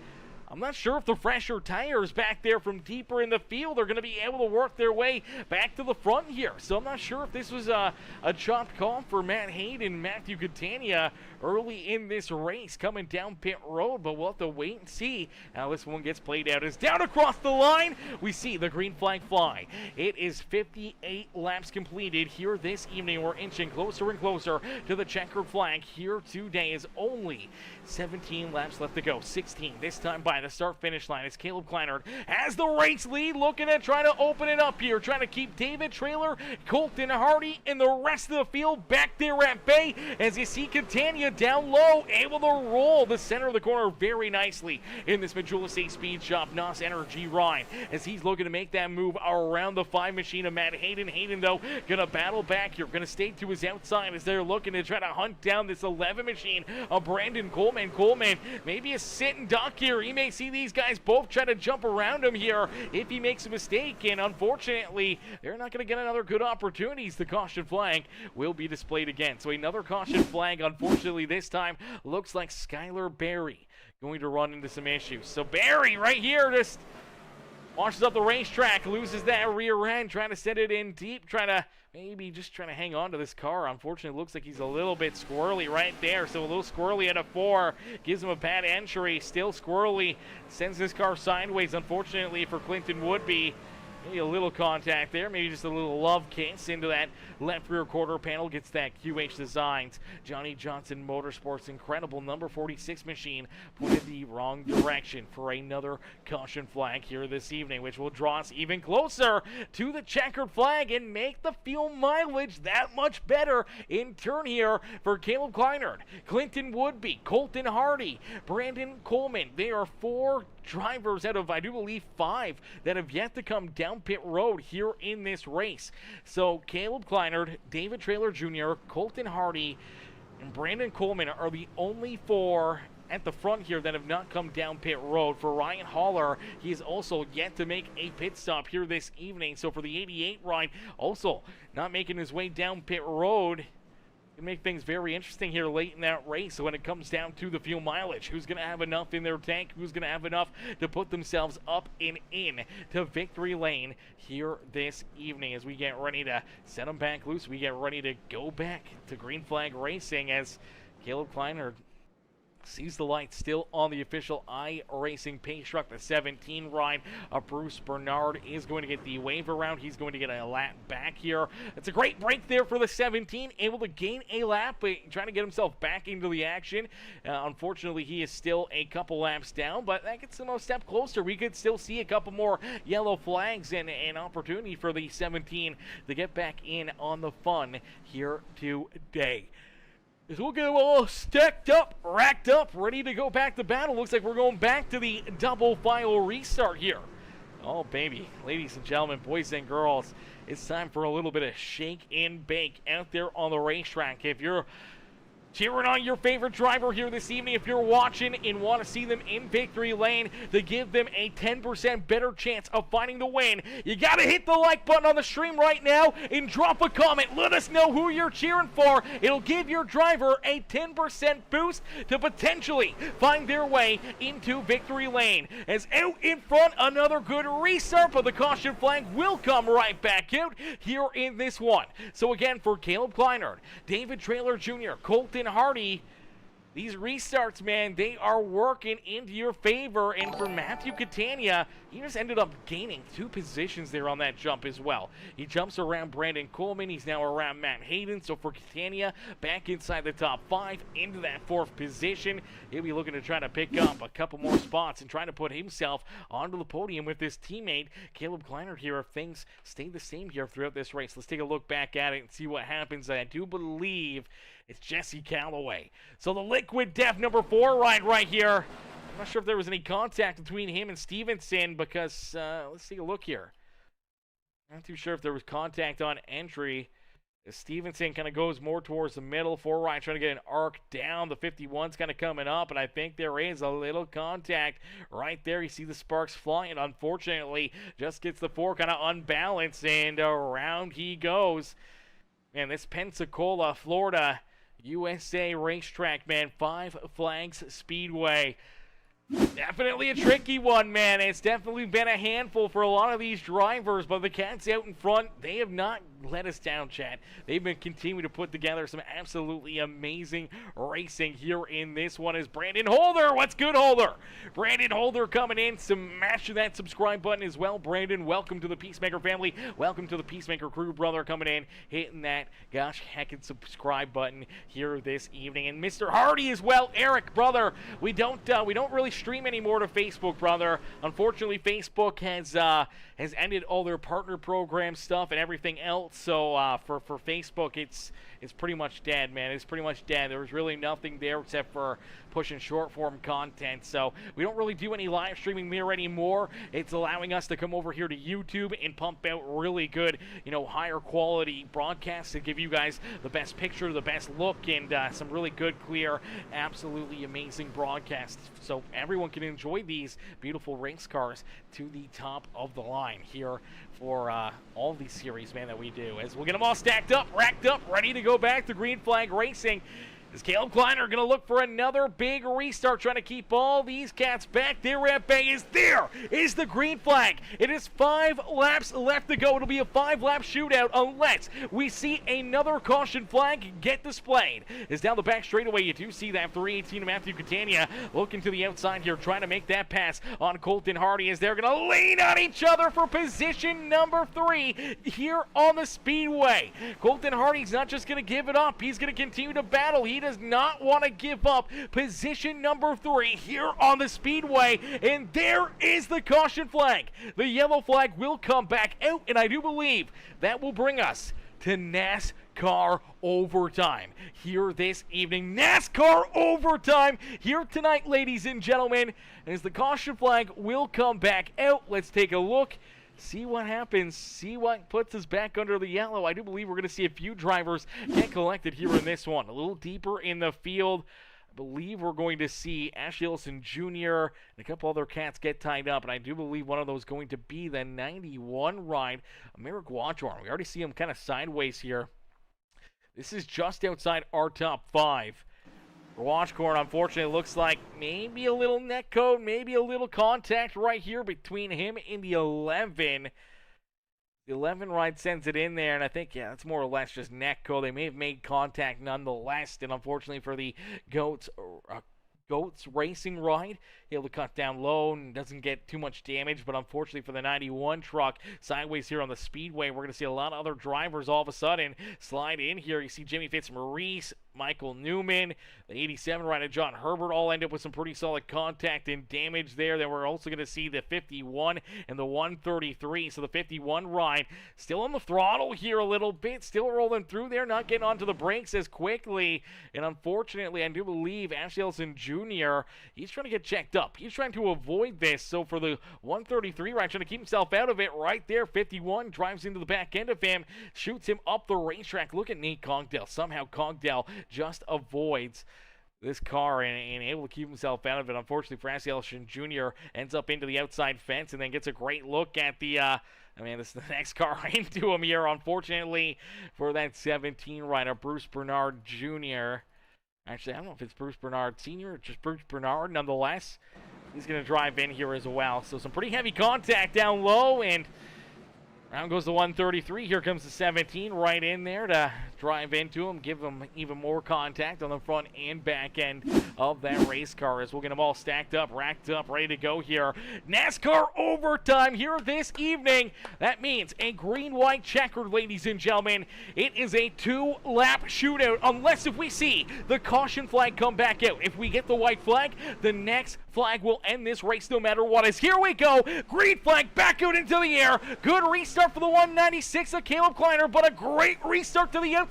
S3: I'm not sure if the fresher tires back there from deeper in the field are going to be able to work their way back to the front here. So I'm not sure if this was a chopped call for Matt Hayden and Matthew Catania early in this race coming down pit road, but we'll have to wait and see how this one gets played out. As down across the line, we see the green flag fly. It is 58 laps completed here this evening. We're inching closer and closer to the checkered flag here today. Is only 17 laps left to go. 16 this time by by the start-finish line as Caleb Kleinert has the race lead, looking to try to open it up here, trying to keep David Traylor, Colton Hardy, and the rest of the field back there at bay as you see Catania down low, able to roll the center of the corner very nicely in this Majula State Speed Shop NOS Energy Ryan as he's looking to make that move around the 5 machine of Matt Hayden. Hayden, though, going to battle back here, going to stay to his outside as they're looking to try to hunt down this 11 machine of Brandon Coleman. Coleman, maybe a sit and duck here. He may see these guys both try to jump around him here if he makes a mistake, and unfortunately, they're not going to get another good opportunities. The caution flag will be displayed again. So another caution flag, unfortunately, this time looks like Skylar Berry going to run into some issues. So Berry right here just washes up the racetrack, loses that rear end, trying to set it in deep, trying to hang on to this car. Unfortunately, it looks like he's a little bit squirrely right there. So a little squirrely at a 4, gives him a bad entry. Still squirrely, sends this car sideways, unfortunately, for Clinton Woodby. Maybe a little contact there, maybe just a little love kiss into that left rear quarter panel. Gets that QH Designs Johnny Johnson Motorsports incredible number 46 machine pointed the wrong direction for another caution flag here this evening, which will draw us even closer to the checkered flag and make the fuel mileage that much better in turn here for Caleb Kleinert, Clinton Woodby, Colton Hardy, Brandon Coleman. They are 4 drivers out of, I do believe, 5 that have yet to come down pit road here in this race. So Caleb Kleinert, David Traylor Jr., Colton Hardy, and Brandon Coleman are the only 4 at the front here that have not come down pit road. For Ryan Haller, he is also yet to make a pit stop here this evening. So for the 88 ride, also not making his way down pit road. Make things very interesting here late in that race. So when it comes down to the fuel mileage, who's going to have enough in their tank, who's going to have enough to put themselves up and in to victory lane here this evening as we get ready to set them back loose. We get ready to go back to green flag racing as Caleb Kleinert sees the light still on the official iRacing pace truck. The 17 ride of Bruce Bernard is going to get the wave around. He's going to get a lap back here. It's a great break there for the 17, able to gain a lap, but trying to get himself back into the action. Unfortunately, he is still a couple laps down, but that gets him a step closer. We could still see a couple more yellow flags and an opportunity for the 17 to get back in on the fun here today. As we'll get all stacked up, racked up, ready to go back to battle. Looks like we're going back to the double file restart here. Oh, baby. Ladies and gentlemen, boys and girls, it's time for a little bit of shake and bake out there on the racetrack. If you're cheering on your favorite driver here this evening, if you're watching and want to see them in victory lane to give them a 10% better chance of finding the win, you got to hit the like button on the stream right now and drop a comment. Let us know who you're cheering for. It'll give your driver a 10% boost to potentially find their way into victory lane. As out in front, another good restart, but the caution flag will come right back out here in this one. So again, for Caleb Kleinert, David Traylor Jr., Colton Hardy, these restarts, man, they are working into your favor. And for Matthew Catania, he just ended up gaining 2 positions there on that jump as well. He jumps around Brandon Coleman. He's now around Matt Hayden. So for Catania, back inside the top 5 into that 4th position. He'll be looking to try to pick up a couple more spots and trying to put himself onto the podium with his teammate, Caleb Kleinert here, if things stay the same here throughout this race. Let's take a look back at it and see what happens. I do believe it's Jesse Calloway. So the Liquid Death number 4 ride right here. I'm not sure if there was any contact between him and Stevenson because, let's take a look here. I'm not too sure if there was contact on entry. As Stevenson kind of goes more towards the middle, 4 right, trying to get an arc down. The 51's kind of coming up, and I think there is a little contact right there. You see the sparks flying. Unfortunately, just gets the 4 kind of unbalanced, and around he goes. Man, this Pensacola, Florida, USA racetrack, man, Five Flags Speedway. Definitely a tricky one, man. It's definitely been a handful for a lot of these drivers, but the cats out in front, they have not let us down, Chad. They've been continuing to put together some absolutely amazing racing here in this one. Is Brandon Holder. What's good, Holder? Brandon Holder coming in. Smash that subscribe button as well. Brandon, welcome to the Peacemaker family. Welcome to the Peacemaker crew, brother, coming in, hitting that gosh heckin' subscribe button here this evening. And Mr. Hardy as well. Eric, brother, we don't really stream anymore to Facebook, brother. Unfortunately, Facebook has ended all their partner program stuff and everything else. So for Facebook, it's pretty much dead, man. It's pretty much dead. There was really nothing there except for pushing short form content. So we don't really do any live streaming there anymore. It's allowing us to come over here to YouTube and pump out really good, higher quality broadcasts to give you guys the best picture, the best look, and some really good, clear, absolutely amazing broadcasts. So everyone can enjoy these beautiful race cars to the top of the line here for all these series, man, that we do. As we'll get them all stacked up, racked up, ready to go back to Green Flag Racing. Is Caleb Kleiner going to look for another big restart, trying to keep all these cats back? There at bay is the green flag. It is 5 laps left to go. It'll be a 5-lap shootout unless we see another caution flag get displayed. Is down the back straightaway. You do see that 318 of Matthew Catania looking to the outside here, trying to make that pass on Colton Hardy as they're going to lean on each other for position number 3 here on the Speedway. Colton Hardy's not just going to give it up. He's going to continue to battle. He does not want to give up position number 3 here on the Speedway, and there is the caution flag. The yellow flag will come back out, and I do believe that will bring us to NASCAR overtime here this evening. NASCAR overtime here tonight, ladies and gentlemen, as the caution flag will come back out. Let's take a look. See what happens, see what puts us back under the yellow. I do believe we're going to see a few drivers get collected here in this one. A little deeper in the field, I believe we're going to see Ashley Ellison Jr. and a couple other cats get tied up, and I do believe one of those going to be the 91 ride, Merrick Watchorn. We already see him kind of sideways here. This is just outside our top 5. Watchcorn, unfortunately, looks like maybe a little net code, maybe a little contact right here between him and the 11. The 11 ride sends it in there, and I think, yeah, that's more or less just neck code. They may have made contact nonetheless, and unfortunately for the Goats racing ride, able to cut down low and doesn't get too much damage. But unfortunately for the 91 truck, sideways here on the Speedway, we're going to see a lot of other drivers all of a sudden slide in here. You see Jimmy Fitzmaurice, Michael Newman, the 87 rider John Herbert all end up with some pretty solid contact and damage there. Then we're also going to see the 51 and the 133. So the 51 ride still on the throttle here a little bit, still rolling through there, not getting onto the brakes as quickly. And unfortunately, I do believe Ashley Ellison Jr., he's trying to get checked up. He's trying to avoid this. So for the 133 ride, trying to keep himself out of it right there. 51 drives into the back end of him, shoots him up the racetrack. Look at Nate Cogdell. Somehow Cogdell just avoids this car and able to keep himself out of it. Unfortunately for Ashley Ellison Jr., ends up into the outside fence and then gets a great look at the this is the next car into him here, unfortunately, for that 17 rider, Bruce Bernard Jr. Actually, I don't know if it's Bruce Bernard Sr. or just Bruce Bernard. Nonetheless, he's going to drive in here as well. So some pretty heavy contact down low, and around goes the 133. Here comes the 17 right in there to drive into him, give him even more contact on the front and back end of that race car as we'll get them all stacked up, racked up, ready to go here. NASCAR overtime here this evening. That means a green-white checkered, ladies and gentlemen. It is a 2-lap shootout unless if we see the caution flag come back out. If we get the white flag, the next flag will end this race no matter what. As here we go, green flag back out into the air. Good restart for the 196 of Caleb Kleiner, but a great restart to the outside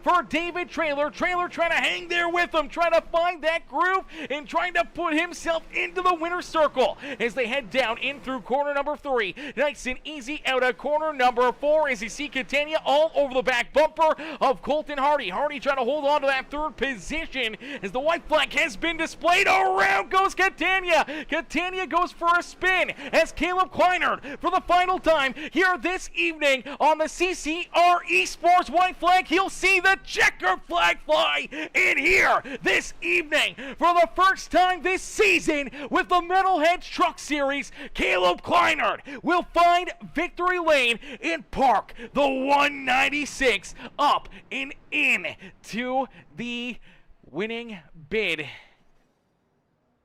S3: for David Traylor. Traylor trying to hang there with him, trying to find that groove and trying to put himself into the winner's circle as they head down in through corner number 3. Nice and easy out of corner number 4 as you see Catania all over the back bumper of Colton Hardy. Hardy trying to hold on to that 3rd position as the white flag has been displayed. Around goes Catania. Catania goes for a spin as Caleb Kleiner for the final time here this evening on the CCR Esports white flag. you'll see the checkered flag fly in here this evening for the first time this season with the Metalheads Truck Series. Caleb Kleinert will find victory lane and park the 196 up and in to the winning bid.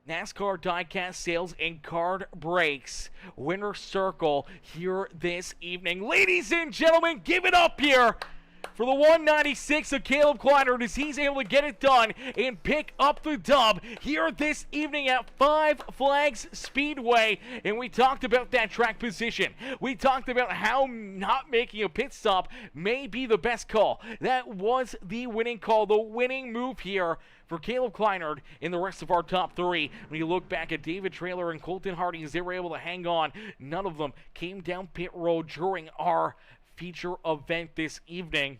S3: NASCAR diecast sales and card breaks. Winner circle here this evening. Ladies and gentlemen, give it up here for the 196 of Caleb Kleinert as he's able to get it done and pick up the dub here this evening at Five Flags Speedway. And we talked about that track position. We talked about how not making a pit stop may be the best call. That was the winning call, the winning move here for Caleb Kleinert in the rest of our top three. When you look back at David Traylor and Colton Hardy as they were able to hang on, none of them came down pit road during our feature event this evening.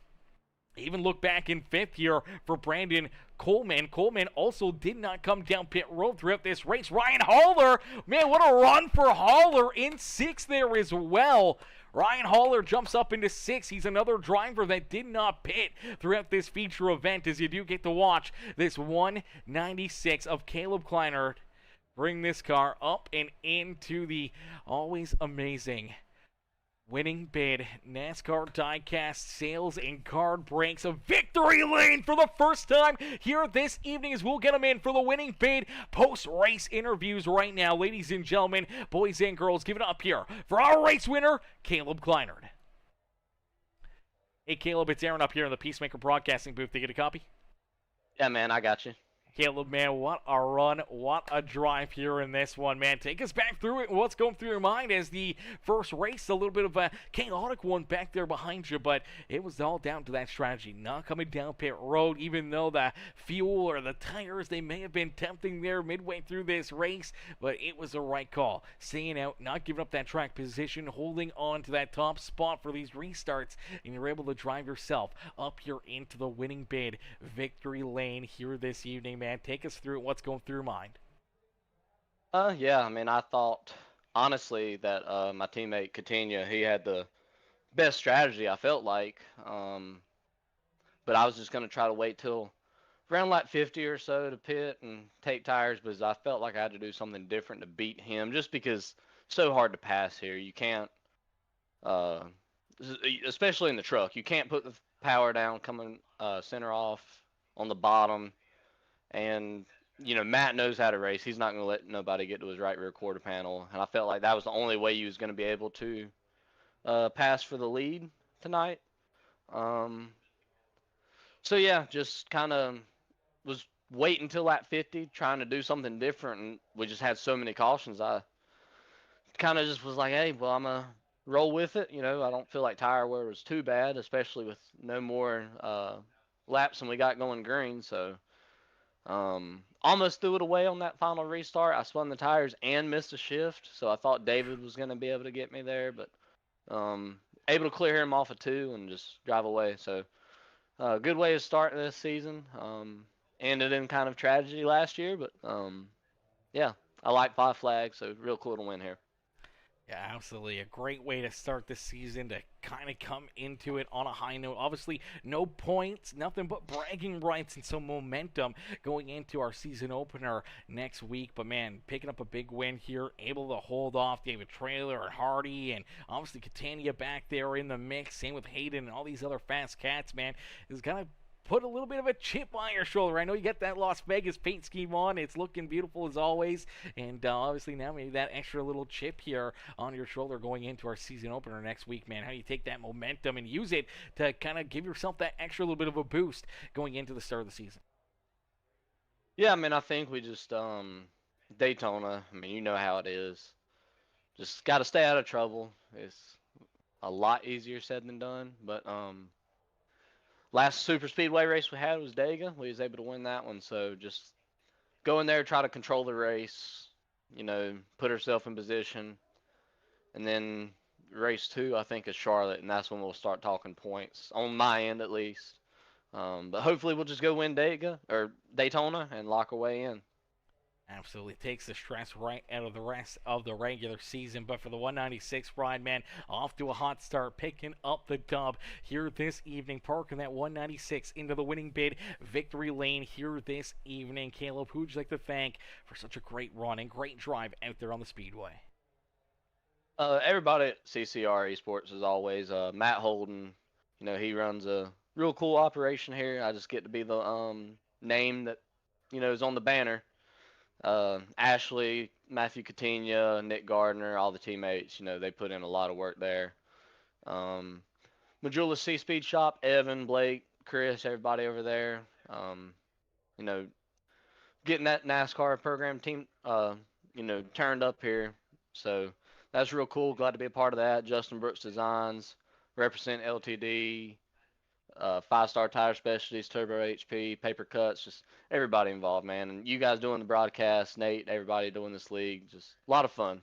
S3: Even look back in fifth here for Brandon Coleman. Coleman also did not come down pit road throughout this race. Ryan Haller, man, what a run for Haller in sixth there as well. Ryan Haller jumps up into sixth. He's another driver that did not pit throughout this feature event, as you do get to watch this 196 of Caleb Kleinert bring this car up and into the always amazing winning bid. NASCAR diecast sales and card breaks. A victory lane for the first time here this evening as we'll get them in for the winning bid. Post-race interviews right now. Ladies and gentlemen, boys and girls, give it up here for our race winner, Caleb Kleinert. Hey, Caleb, it's Aaron up here in the Peacemaker Broadcasting booth. Did you get a copy?
S2: Yeah, man, I got you.
S3: Caleb, man, what a run, what a drive here in this one, man. Take us back through it. What's going through your mind as the first race, a little bit of a chaotic one back there behind you, but it was all down to that strategy, not coming down pit road, even though the fuel or the tires, they may have been tempting there midway through this race, but it was the right call. Staying out, not giving up that track position, holding on to that top spot for these restarts, and you're able to drive yourself up here into the winning bid victory lane here this evening, man. Take us through what's going through your mind.
S2: Yeah, I mean, I thought, honestly, that my teammate, Coutinho, he had the best strategy, I felt like. But I was just going to try to wait till around like 50 or so to pit and take tires, because I felt like I had to do something different to beat him, just because it's so hard to pass here. You can't, especially in the truck, you can't put the power down coming center off on the bottom. And, you know, Matt knows how to race. He's not going to let nobody get to his right rear quarter panel. And I felt like that was the only way he was going to be able to pass for the lead tonight. So, yeah, just kind of was waiting until that 50, trying to do something different. And we just had so many cautions. I kind of just was like, hey, well, I'm going to roll with it. You know, I don't feel like tire wear was too bad, especially with no more laps than we got going green. So almost threw it away on that final restart. I spun the tires and missed a shift, so I thought David was going to be able to get me there, but able to clear him off of 2 and just drive away. So good way of starting this season. Ended in kind of tragedy last year, but yeah, I like Five Flags, so real cool to win here.
S3: Yeah, absolutely. A great way to start the season, to kind of come into it on a high note. Obviously, no points, nothing but bragging rights and some momentum going into our season opener next week. But, man, picking up a big win here, able to hold off David Traylor and Hardy, and obviously Catania back there in the mix. Same with Hayden and all these other fast cats, man. It's kind of put a little bit of a chip on your shoulder. I know you got that Las Vegas paint scheme on. It's looking beautiful as always. And obviously now maybe that extra little chip here on your shoulder going into our season opener next week, man. How do you take that momentum and use it to kind of give yourself that extra little bit of a boost going into the start of the season?
S2: Yeah, I mean, I think we just, Daytona, I mean, you know how it is. Just got to stay out of trouble. It's a lot easier said than done, but, last super speedway race we had was Dega. We was able to win that one. So just go in there, try to control the race, you know, put ourselves in position. And then race 2, I think, is Charlotte. And that's when we'll start talking points, on my end at least. But hopefully we'll just go win Dega or Daytona and lock our way in.
S3: Absolutely takes the stress right out of the rest of the regular season. But for the 196 ride, man, off to a hot start, picking up the dub here this evening, parking that 196 into the winning bid victory lane here this evening. Caleb, who'd you like to thank for such a great run and great drive out there on the Speedway?
S2: Everybody at CCR Esports as always. Matt Holden, he runs a real cool operation here. I just get to be the name that is on the banner. Ashley, Matthew Coutinho, Nick Gardner, all the teammates, they put in a lot of work there. Majula C Speed Shop, Evan, Blake, Chris, everybody over there. You know, getting that NASCAR program team, turned up here. So that's real cool. Glad to be a part of that. Justin Brooks Designs, represent LTD, Five Star Tire Specialties, Turbo HP, Paper Cuts, just everybody involved, man. And you guys doing the broadcast, Nate, everybody doing this league, just a lot of fun.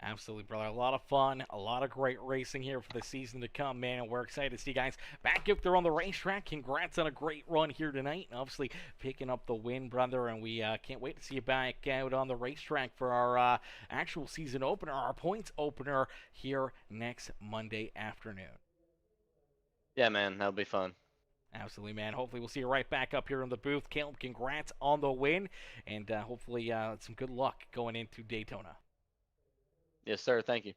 S3: Absolutely, brother. A lot of fun, a lot of great racing here for the season to come, man. And we're excited to see you guys back up there on the racetrack. Congrats on a great run here tonight. And obviously, picking up the win, brother. And we can't wait to see you back out on the racetrack for our actual season opener, our points opener here next Monday afternoon.
S2: Yeah, man, that'll be fun.
S3: Absolutely, man. Hopefully, we'll see you right back up here in the booth. Caleb, congrats on the win. And hopefully, some good luck going into Daytona.
S2: Yes, sir. Thank you.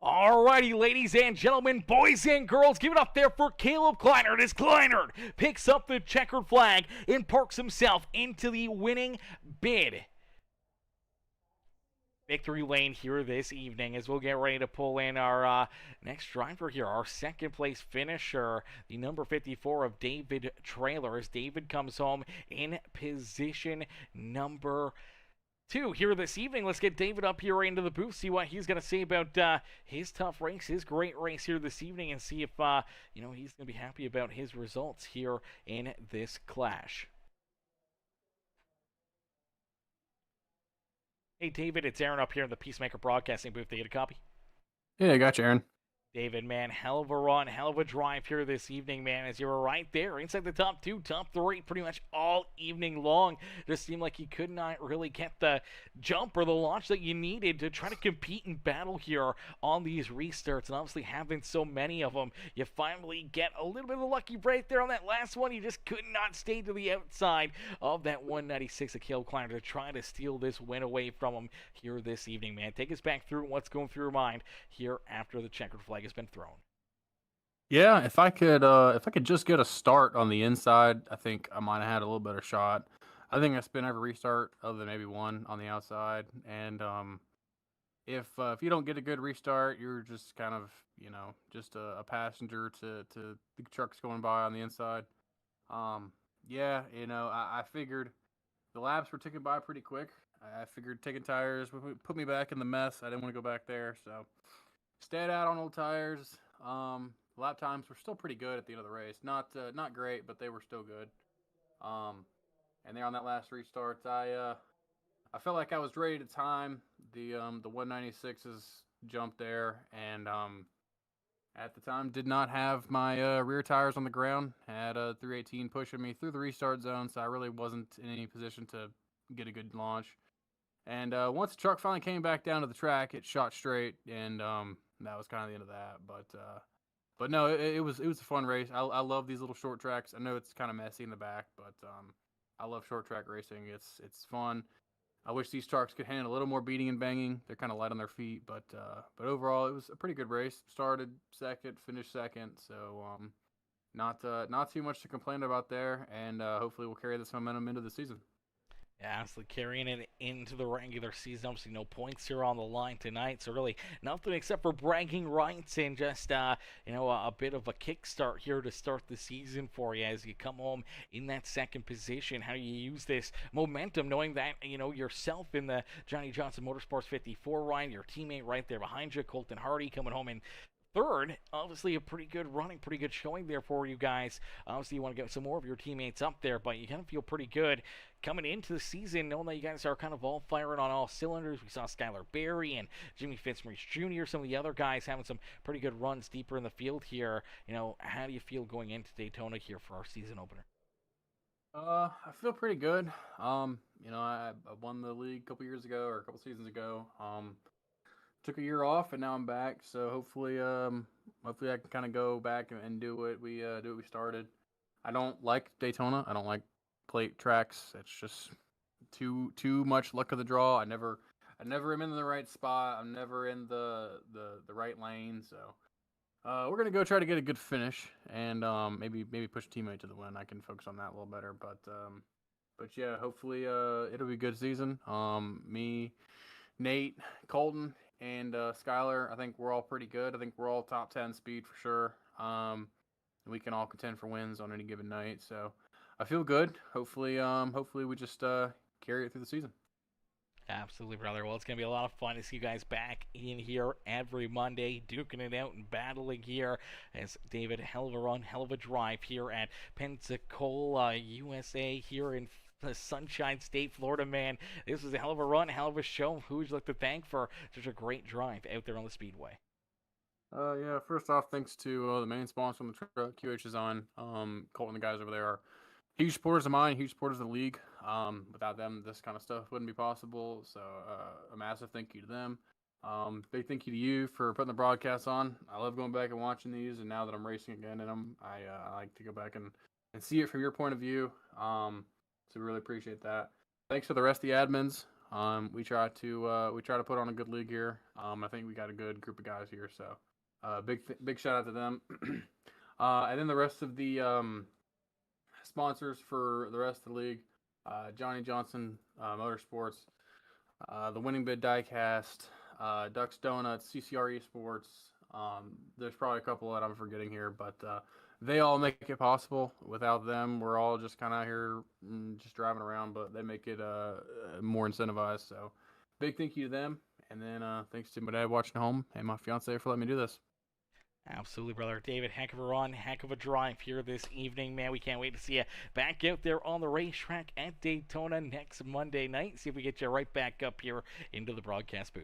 S3: Alrighty, ladies and gentlemen, boys and girls, give it up there for Caleb Kleinert as Kleinert picks up the checkered flag and parks himself into the winning bid victory lane here this evening as we'll get ready to pull in our next driver here, our second place finisher, the number 54 of David Traylor, as David comes home in position number 2 here this evening. Let's get David up here into the booth, see what he's going to say about his tough race, his great race here this evening, and see if he's going to be happy about his results here in this clash. Hey, David, it's Aaron up here in the Peacemaker Broadcasting booth. Did you get a copy?
S4: Yeah, I got you, Aaron.
S3: David, man, hell of a run, hell of a drive here this evening, man, as you were right there inside the top 2, top 3 pretty much all evening long. Just seemed like you could not really get the jump or the launch that you needed to try to compete and battle here on these restarts, and obviously having so many of them, you finally get a little bit of a lucky break there on that last one. You just could not stay to the outside of that 196 of Caleb Kleiner to try to steal this win away from him here this evening, man. Take us back through what's going through your mind here after the checkered flag has been thrown.
S4: Yeah, if I could just get a start on the inside, I think I might have had a little better shot. I think I spent every restart other than maybe one on the outside, and if you don't get a good restart, you're just kind of just a passenger to the trucks going by on the inside. I figured the laps were ticking by pretty quick. I figured taking tires would put me back in the mess. I didn't want to go back there, so stayed out on old tires. Lap times were still pretty good at the end of the race. Not great, but they were still good. And there on that last restart, I felt like I was ready to time the 196's jump there, and at the time did not have my rear tires on the ground. Had a 318 pushing me through the restart zone, so I really wasn't in any position to get a good launch. And once the truck finally came back down to the track, it shot straight, and that was kind of the end of that. But no, it was a fun race. I love these little short tracks. I know it's kind of messy in the back, but I love short track racing. It's fun. I wish these trucks could handle a little more beating and banging. They're kind of light on their feet, but overall it was a pretty good race. Started second, finished second, so not too much to complain about there, and hopefully we'll carry this momentum into the season.
S3: Yeah, honestly, carrying it into the regular season. Obviously, no points here on the line tonight, so really nothing except for bragging rights and just, a bit of a kickstart here to start the season for you as you come home in that second position. How do you use this momentum, knowing that, yourself in the Johnny Johnson Motorsports 54 ride, your teammate right there behind you, Colton Hardy, coming home in third. Obviously a pretty good running, pretty good showing there for you guys. Obviously you want to get some more of your teammates up there, but you kind of feel pretty good coming into the season, knowing that you guys are kind of all firing on all cylinders. We saw Skylar Berry and Jimmy Fitzmaurice Jr., some of the other guys having some pretty good runs deeper in the field here. How do you feel going into Daytona here for our season opener?
S4: I feel pretty good. I won the league a couple years ago or a couple seasons ago. Took a year off and now I'm back. So hopefully I can kind of go back and do what we started. I don't like Daytona. I don't like plate tracks. It's just too much luck of the draw. I never am in the right spot. I'm never in the right lane. So we're gonna go try to get a good finish and maybe push a teammate to the win. I can focus on that a little better. But yeah, hopefully it'll be a good season. Me, Nate, Colton, and Skylar. I think we're all pretty good. I think we're all top 10 speed for sure. We can all contend for wins on any given night. So I feel good. Hopefully we just carry it through the season.
S3: Absolutely, brother. Well, it's going to be a lot of fun to see you guys back in here every Monday, duking it out and battling here. As David, hell of a run, hell of a drive here at Pensacola, USA, here in the Sunshine State, Florida, man. This was a hell of a run, hell of a show. Who would you like to thank for such a great drive out there on the Speedway?
S4: Yeah, first off, thanks to the main sponsor on the truck, QH Design. Colton and the guys over there are huge supporters of mine, huge supporters of the league. Without them, this kind of stuff wouldn't be possible. So a massive thank you to them. Big thank you to you for putting the broadcasts on. I love going back and watching these, and now that I'm racing again in them, I like to go back and see it from your point of view. So we really appreciate that. Thanks to the rest of the admins. We try to put on a good league here. I think we got a good group of guys here. So big shout out to them. And then the rest of the sponsors for the rest of the league, Johnny Johnson Motorsports, the Winning Bid Diecast, Ducks Donuts, CCR Esports. There's probably a couple that I'm forgetting here, but they all make it possible. Without them, we're all just kind of here just driving around, but they make it more incentivized. So big thank you to them. And then thanks to my dad watching home and my fiance for letting me do this.
S3: Absolutely, brother. David, heck of a run, heck of a drive here this evening, man. We can't wait to see you back out there on the racetrack at Daytona next Monday night. See if we get you right back up here into the broadcast booth.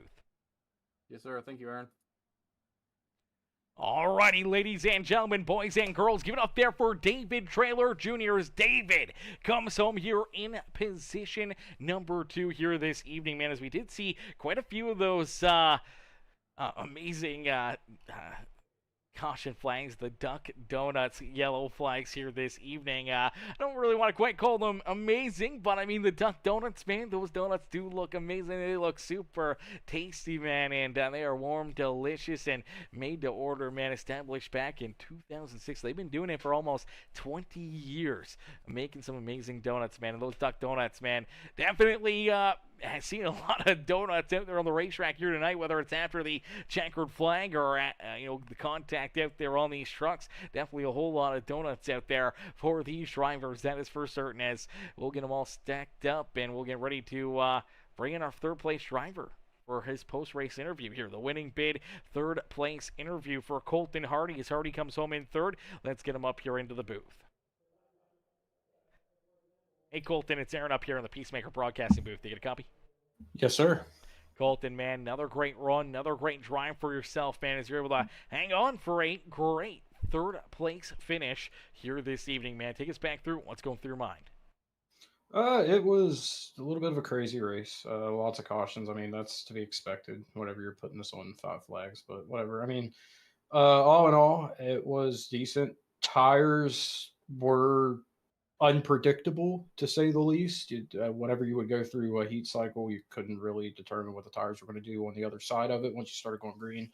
S4: Yes, sir. Thank you, Aaron.
S3: Alrighty, ladies and gentlemen, boys and girls, give it up there for David Traylor Jr. as David comes home here in position number 2 here this evening, man, as we did see quite a few of those amazing caution flags, the Duck Donuts yellow flags here this evening. I don't really want to quite call them amazing, but I mean the Duck Donuts, man, those donuts do look amazing. They look super tasty, man, and they are warm, delicious, and made to order, man, established back in 2006. They've been doing it for almost 20 years, making some amazing donuts, man, and those Duck Donuts, man, definitely I've seen a lot of donuts out there on the racetrack here tonight, whether it's after the checkered flag or at, the contact out there on these trucks. Definitely a whole lot of donuts out there for these drivers. That is for certain, as we'll get them all stacked up and we'll get ready to bring in our third place driver for his post-race interview here. The winning bid third place interview for Colton Hardy as Hardy comes home in third. Let's get him up here into the booth. Hey, Colton, it's Aaron up here in the Peacemaker Broadcasting booth. Do you get a copy?
S5: Yes, sir.
S3: Colton, man, another great run, another great drive for yourself, man, as you're able to hang on for a great third-place finish here this evening, man. Take us back through what's going through your mind.
S5: It was a little bit of a crazy race. Lots of cautions. I mean, that's to be expected whenever you're putting this on Five Flags, but whatever. I mean, all in all, it was decent. Tires were unpredictable, to say the least. Whenever you would go through a heat cycle, you couldn't really determine what the tires were going to do on the other side of it once you started going green.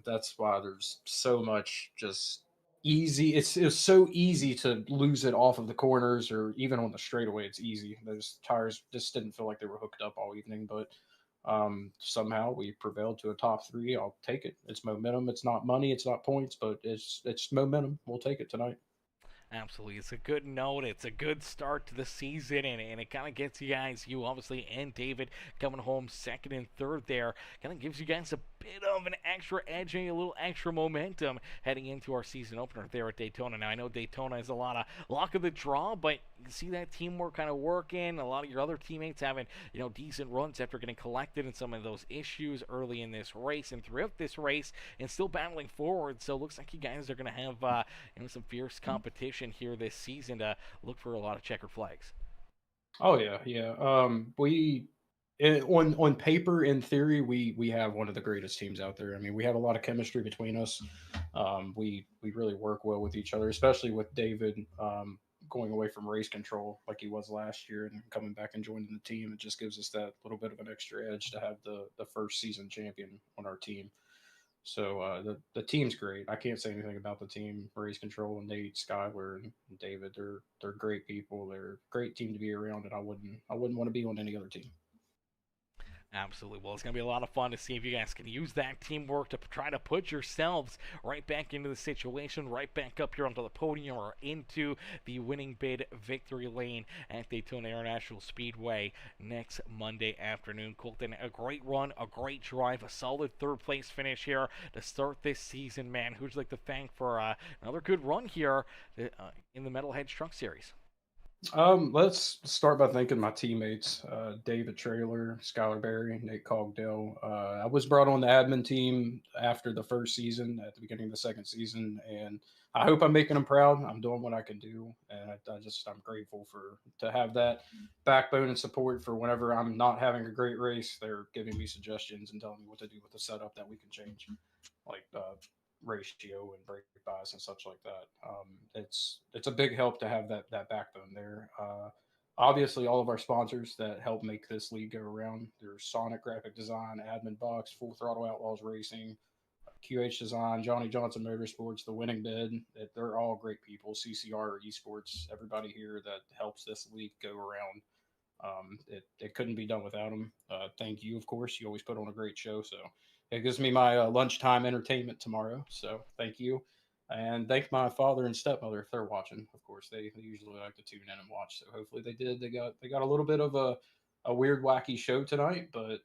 S5: That's why there's so much just easy. It's so easy to lose it off of the corners or even on the straightaway. It's easy. Those tires just didn't feel like they were hooked up all evening, but somehow we prevailed to a top 3. I'll take it. It's momentum. It's not money. It's not points, but it's momentum. We'll take it tonight.
S3: Absolutely. It's a good note. It's a good start to the season, and it kind of gets you guys, you obviously, and David coming home second and third there. Kind of gives you guys a bit of an extra edge and a little extra momentum heading into our season opener there at Daytona. Now, I know Daytona is a lot of luck of the draw, but you can see that teamwork kind of working. A lot of your other teammates having, decent runs after getting collected in some of those issues early in this race and throughout this race and still battling forward. So it looks like you guys are going to have, some fierce competition here this season to look for a lot of checkered flags.
S5: Oh yeah, yeah. On paper, in theory, we have one of the greatest teams out there. I mean, we have a lot of chemistry between us. We really work well with each other, especially with David going away from race control like he was last year and coming back and joining the team. It just gives us that little bit of an extra edge to have the first season champion on our team. So the team's great. I can't say anything about the team. Race Control and Nate, Skyler, and David. They're great people. They're a great team to be around, and I wouldn't want to be on any other team.
S3: Absolutely. Well, it's going to be a lot of fun to see if you guys can use that teamwork to try to put yourselves right back into the situation, right back up here onto the podium or into the winning bid victory lane at Daytona International Speedway next Monday afternoon. Colton, a great run, a great drive, a solid third place finish here to start this season, man. Who'd you like to thank for another good run here in the Metalheads Truck Series?
S5: Let's start by thanking my teammates, David Trailer, Skylar Berry, Nate Cogdell. I was brought on the admin team after the first season, at the beginning of the second season, and I hope I'm making them proud. I'm doing what I can do, and I'm grateful for to have that backbone and support for whenever I'm not having a great race. They're giving me suggestions and telling me what to do with the setup that we can change, like ratio and brake bias and such like that. It's a big help to have that backbone there. Obviously, all of our sponsors that help make this league go around. There's Sonic Graphic Design, Admin Box, Full Throttle Outlaws Racing, QH Design, Johnny Johnson Motorsports, The Winning Bid. They're all great people. CCR Esports, everybody here that helps this league go around. It couldn't be done without them. Thank you, of course. You always put on a great show. So it gives me my lunchtime entertainment tomorrow. So thank you. And thank my father and stepmother if they're watching. Of course, they usually like to tune in and watch. So hopefully they did. They got a little bit of a weird, wacky show tonight, but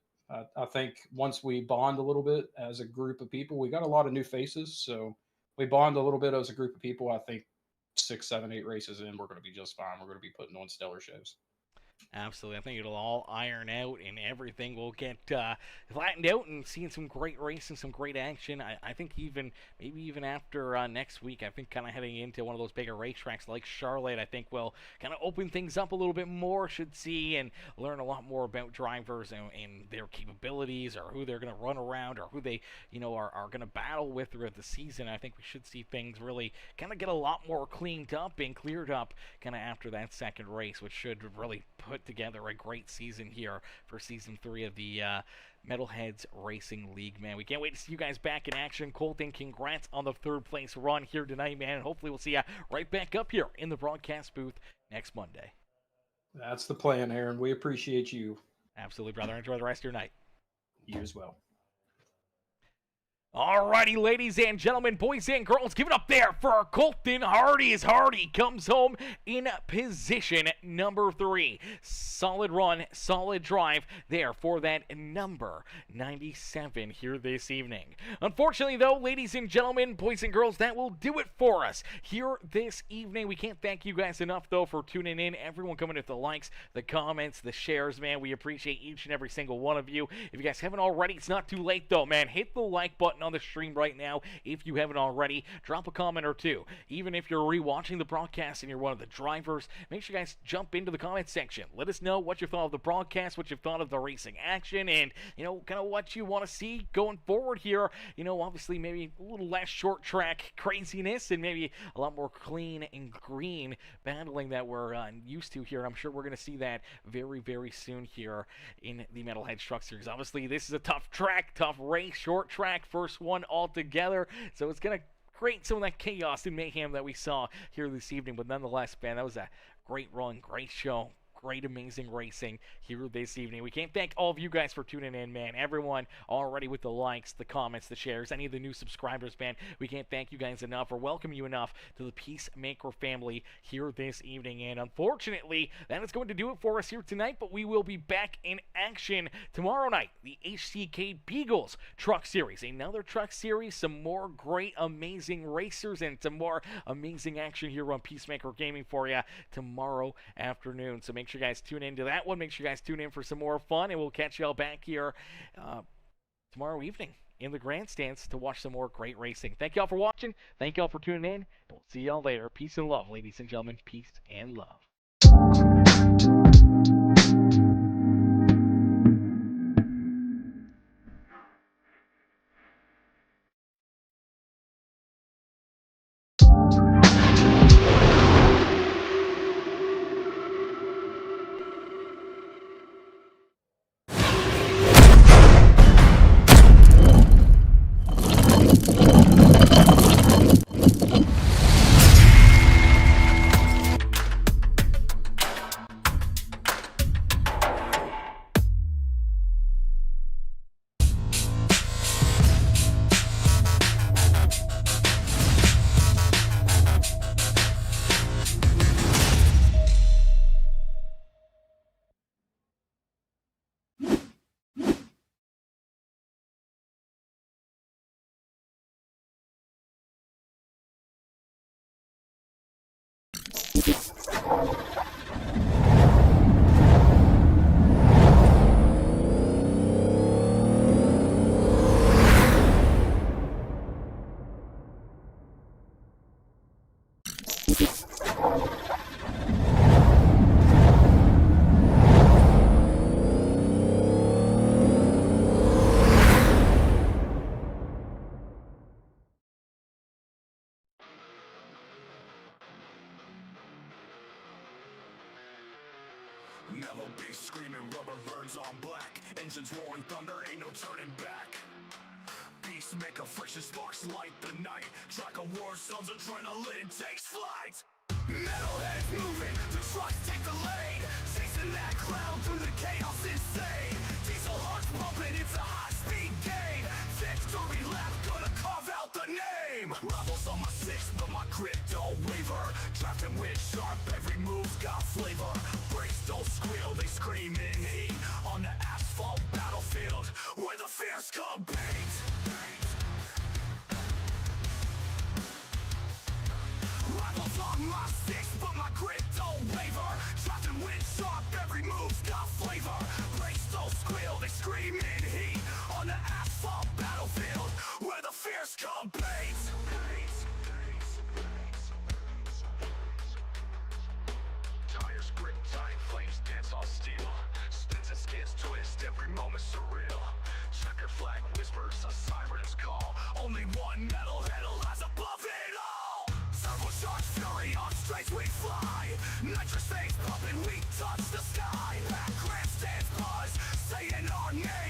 S5: I think once we bond a little bit as a group of people, we got a lot of new faces. So we bond a little bit as a group of people. I think 6, 7, 8 races in, we're going to be just fine. We're going to be putting on stellar shows.
S3: Absolutely. I think it'll all iron out and everything will get flattened out and seeing some great racing, some great action. I think maybe even after next week, I think kind of heading into one of those bigger racetracks like Charlotte, I think we'll kind of open things up a little bit more, should see and learn a lot more about drivers and their capabilities or who they're going to run around or who they, are going to battle with throughout the season. I think we should see things really kind of get a lot more cleaned up and cleared up kind of after that second race, which should really put together a great season here for season 3 of the Metalheads Racing League, man. We can't wait to see you guys back in action. Colton, congrats on the third place run here tonight, man. And hopefully we'll see you right back up here in the broadcast booth next Monday.
S5: That's the plan, Aaron. We appreciate you.
S3: Absolutely, brother. Enjoy the rest of your night.
S5: You as well.
S3: Alrighty, ladies and gentlemen, boys and girls, give it up there for Colton Hardy as Hardy comes home in position number 3. Solid run, solid drive there for that number 97 here this evening. Unfortunately, though, ladies and gentlemen, boys and girls, that will do it for us here this evening. We can't thank you guys enough, though, for tuning in. Everyone coming with the likes, the comments, the shares, man. We appreciate each and every single one of you. If you guys haven't already, it's not too late, though, man. Hit the like button on the stream right now if you haven't already. Drop a comment or two. Even if you're rewatching the broadcast and you're one of the drivers, make sure you guys jump into the comment section. Let us know what you thought of the broadcast, what you thought of the racing action, and kind of what you want to see going forward here. Obviously maybe a little less short track craziness and maybe a lot more clean and green battling that we're used to here. I'm sure we're going to see that very, very soon here in the Metalheads Truck Series. Obviously, this is a tough track, tough race, short track, first one all together, so it's gonna create some of that chaos and mayhem that we saw here this evening. But nonetheless, man, that was a great run, great show, great amazing racing here this evening. We can't thank all of you guys for tuning in, man. Everyone already with the likes, the comments, the shares, any of the new subscribers, man. We can't thank you guys enough or welcome you enough to the Peacemaker family here this evening. And unfortunately, that is going to do it for us here tonight, but we will be back in action tomorrow night. The HCK Beagles Truck Series, another truck series, some more great, amazing racers, and some more amazing action here on Peacemaker Gaming for you tomorrow afternoon. So make sure you guys tune into that one. Make sure you guys tune in for some more fun, and we'll catch y'all back here tomorrow evening in the grandstands to watch some more great racing. Thank y'all for watching. Thank y'all for tuning in. We'll see y'all later. Peace and love, ladies and gentlemen. Peace and love.
S1: rims on black, engines roaring thunder, ain't no turning back. Beasts make a friction, sparks light the night. Track of war sounds, adrenaline takes flight. Metalheads moving, the trucks take the lead, chasing that cloud through the chaos insane. Diesel hearts pumping, it's a high-speed game. Victory lap, gonna carve out the name. Rebels on my six, but my grit don't waver. Drafting wind sharp, every move's got flavor. Brakes don't squeal, they scream in heat. On the asphalt battlefield, where the fears compete. Rivals on my six, but my grit don't waver. Drafting wind sharp, every move's got flavor. Brakes don't squeal, they scream in heat. On the asphalt battlefield, where the fears compete. Tires grip tight, flames dance on steel. Spins and skids twist, every moment surreal. Checker flag whispers, a siren's call. Only one metalhead lies above it all. Turbocharged fury on straights we fly. Nitrous veins pumping, we touch the sky. Back grandstands buzz, saying our name.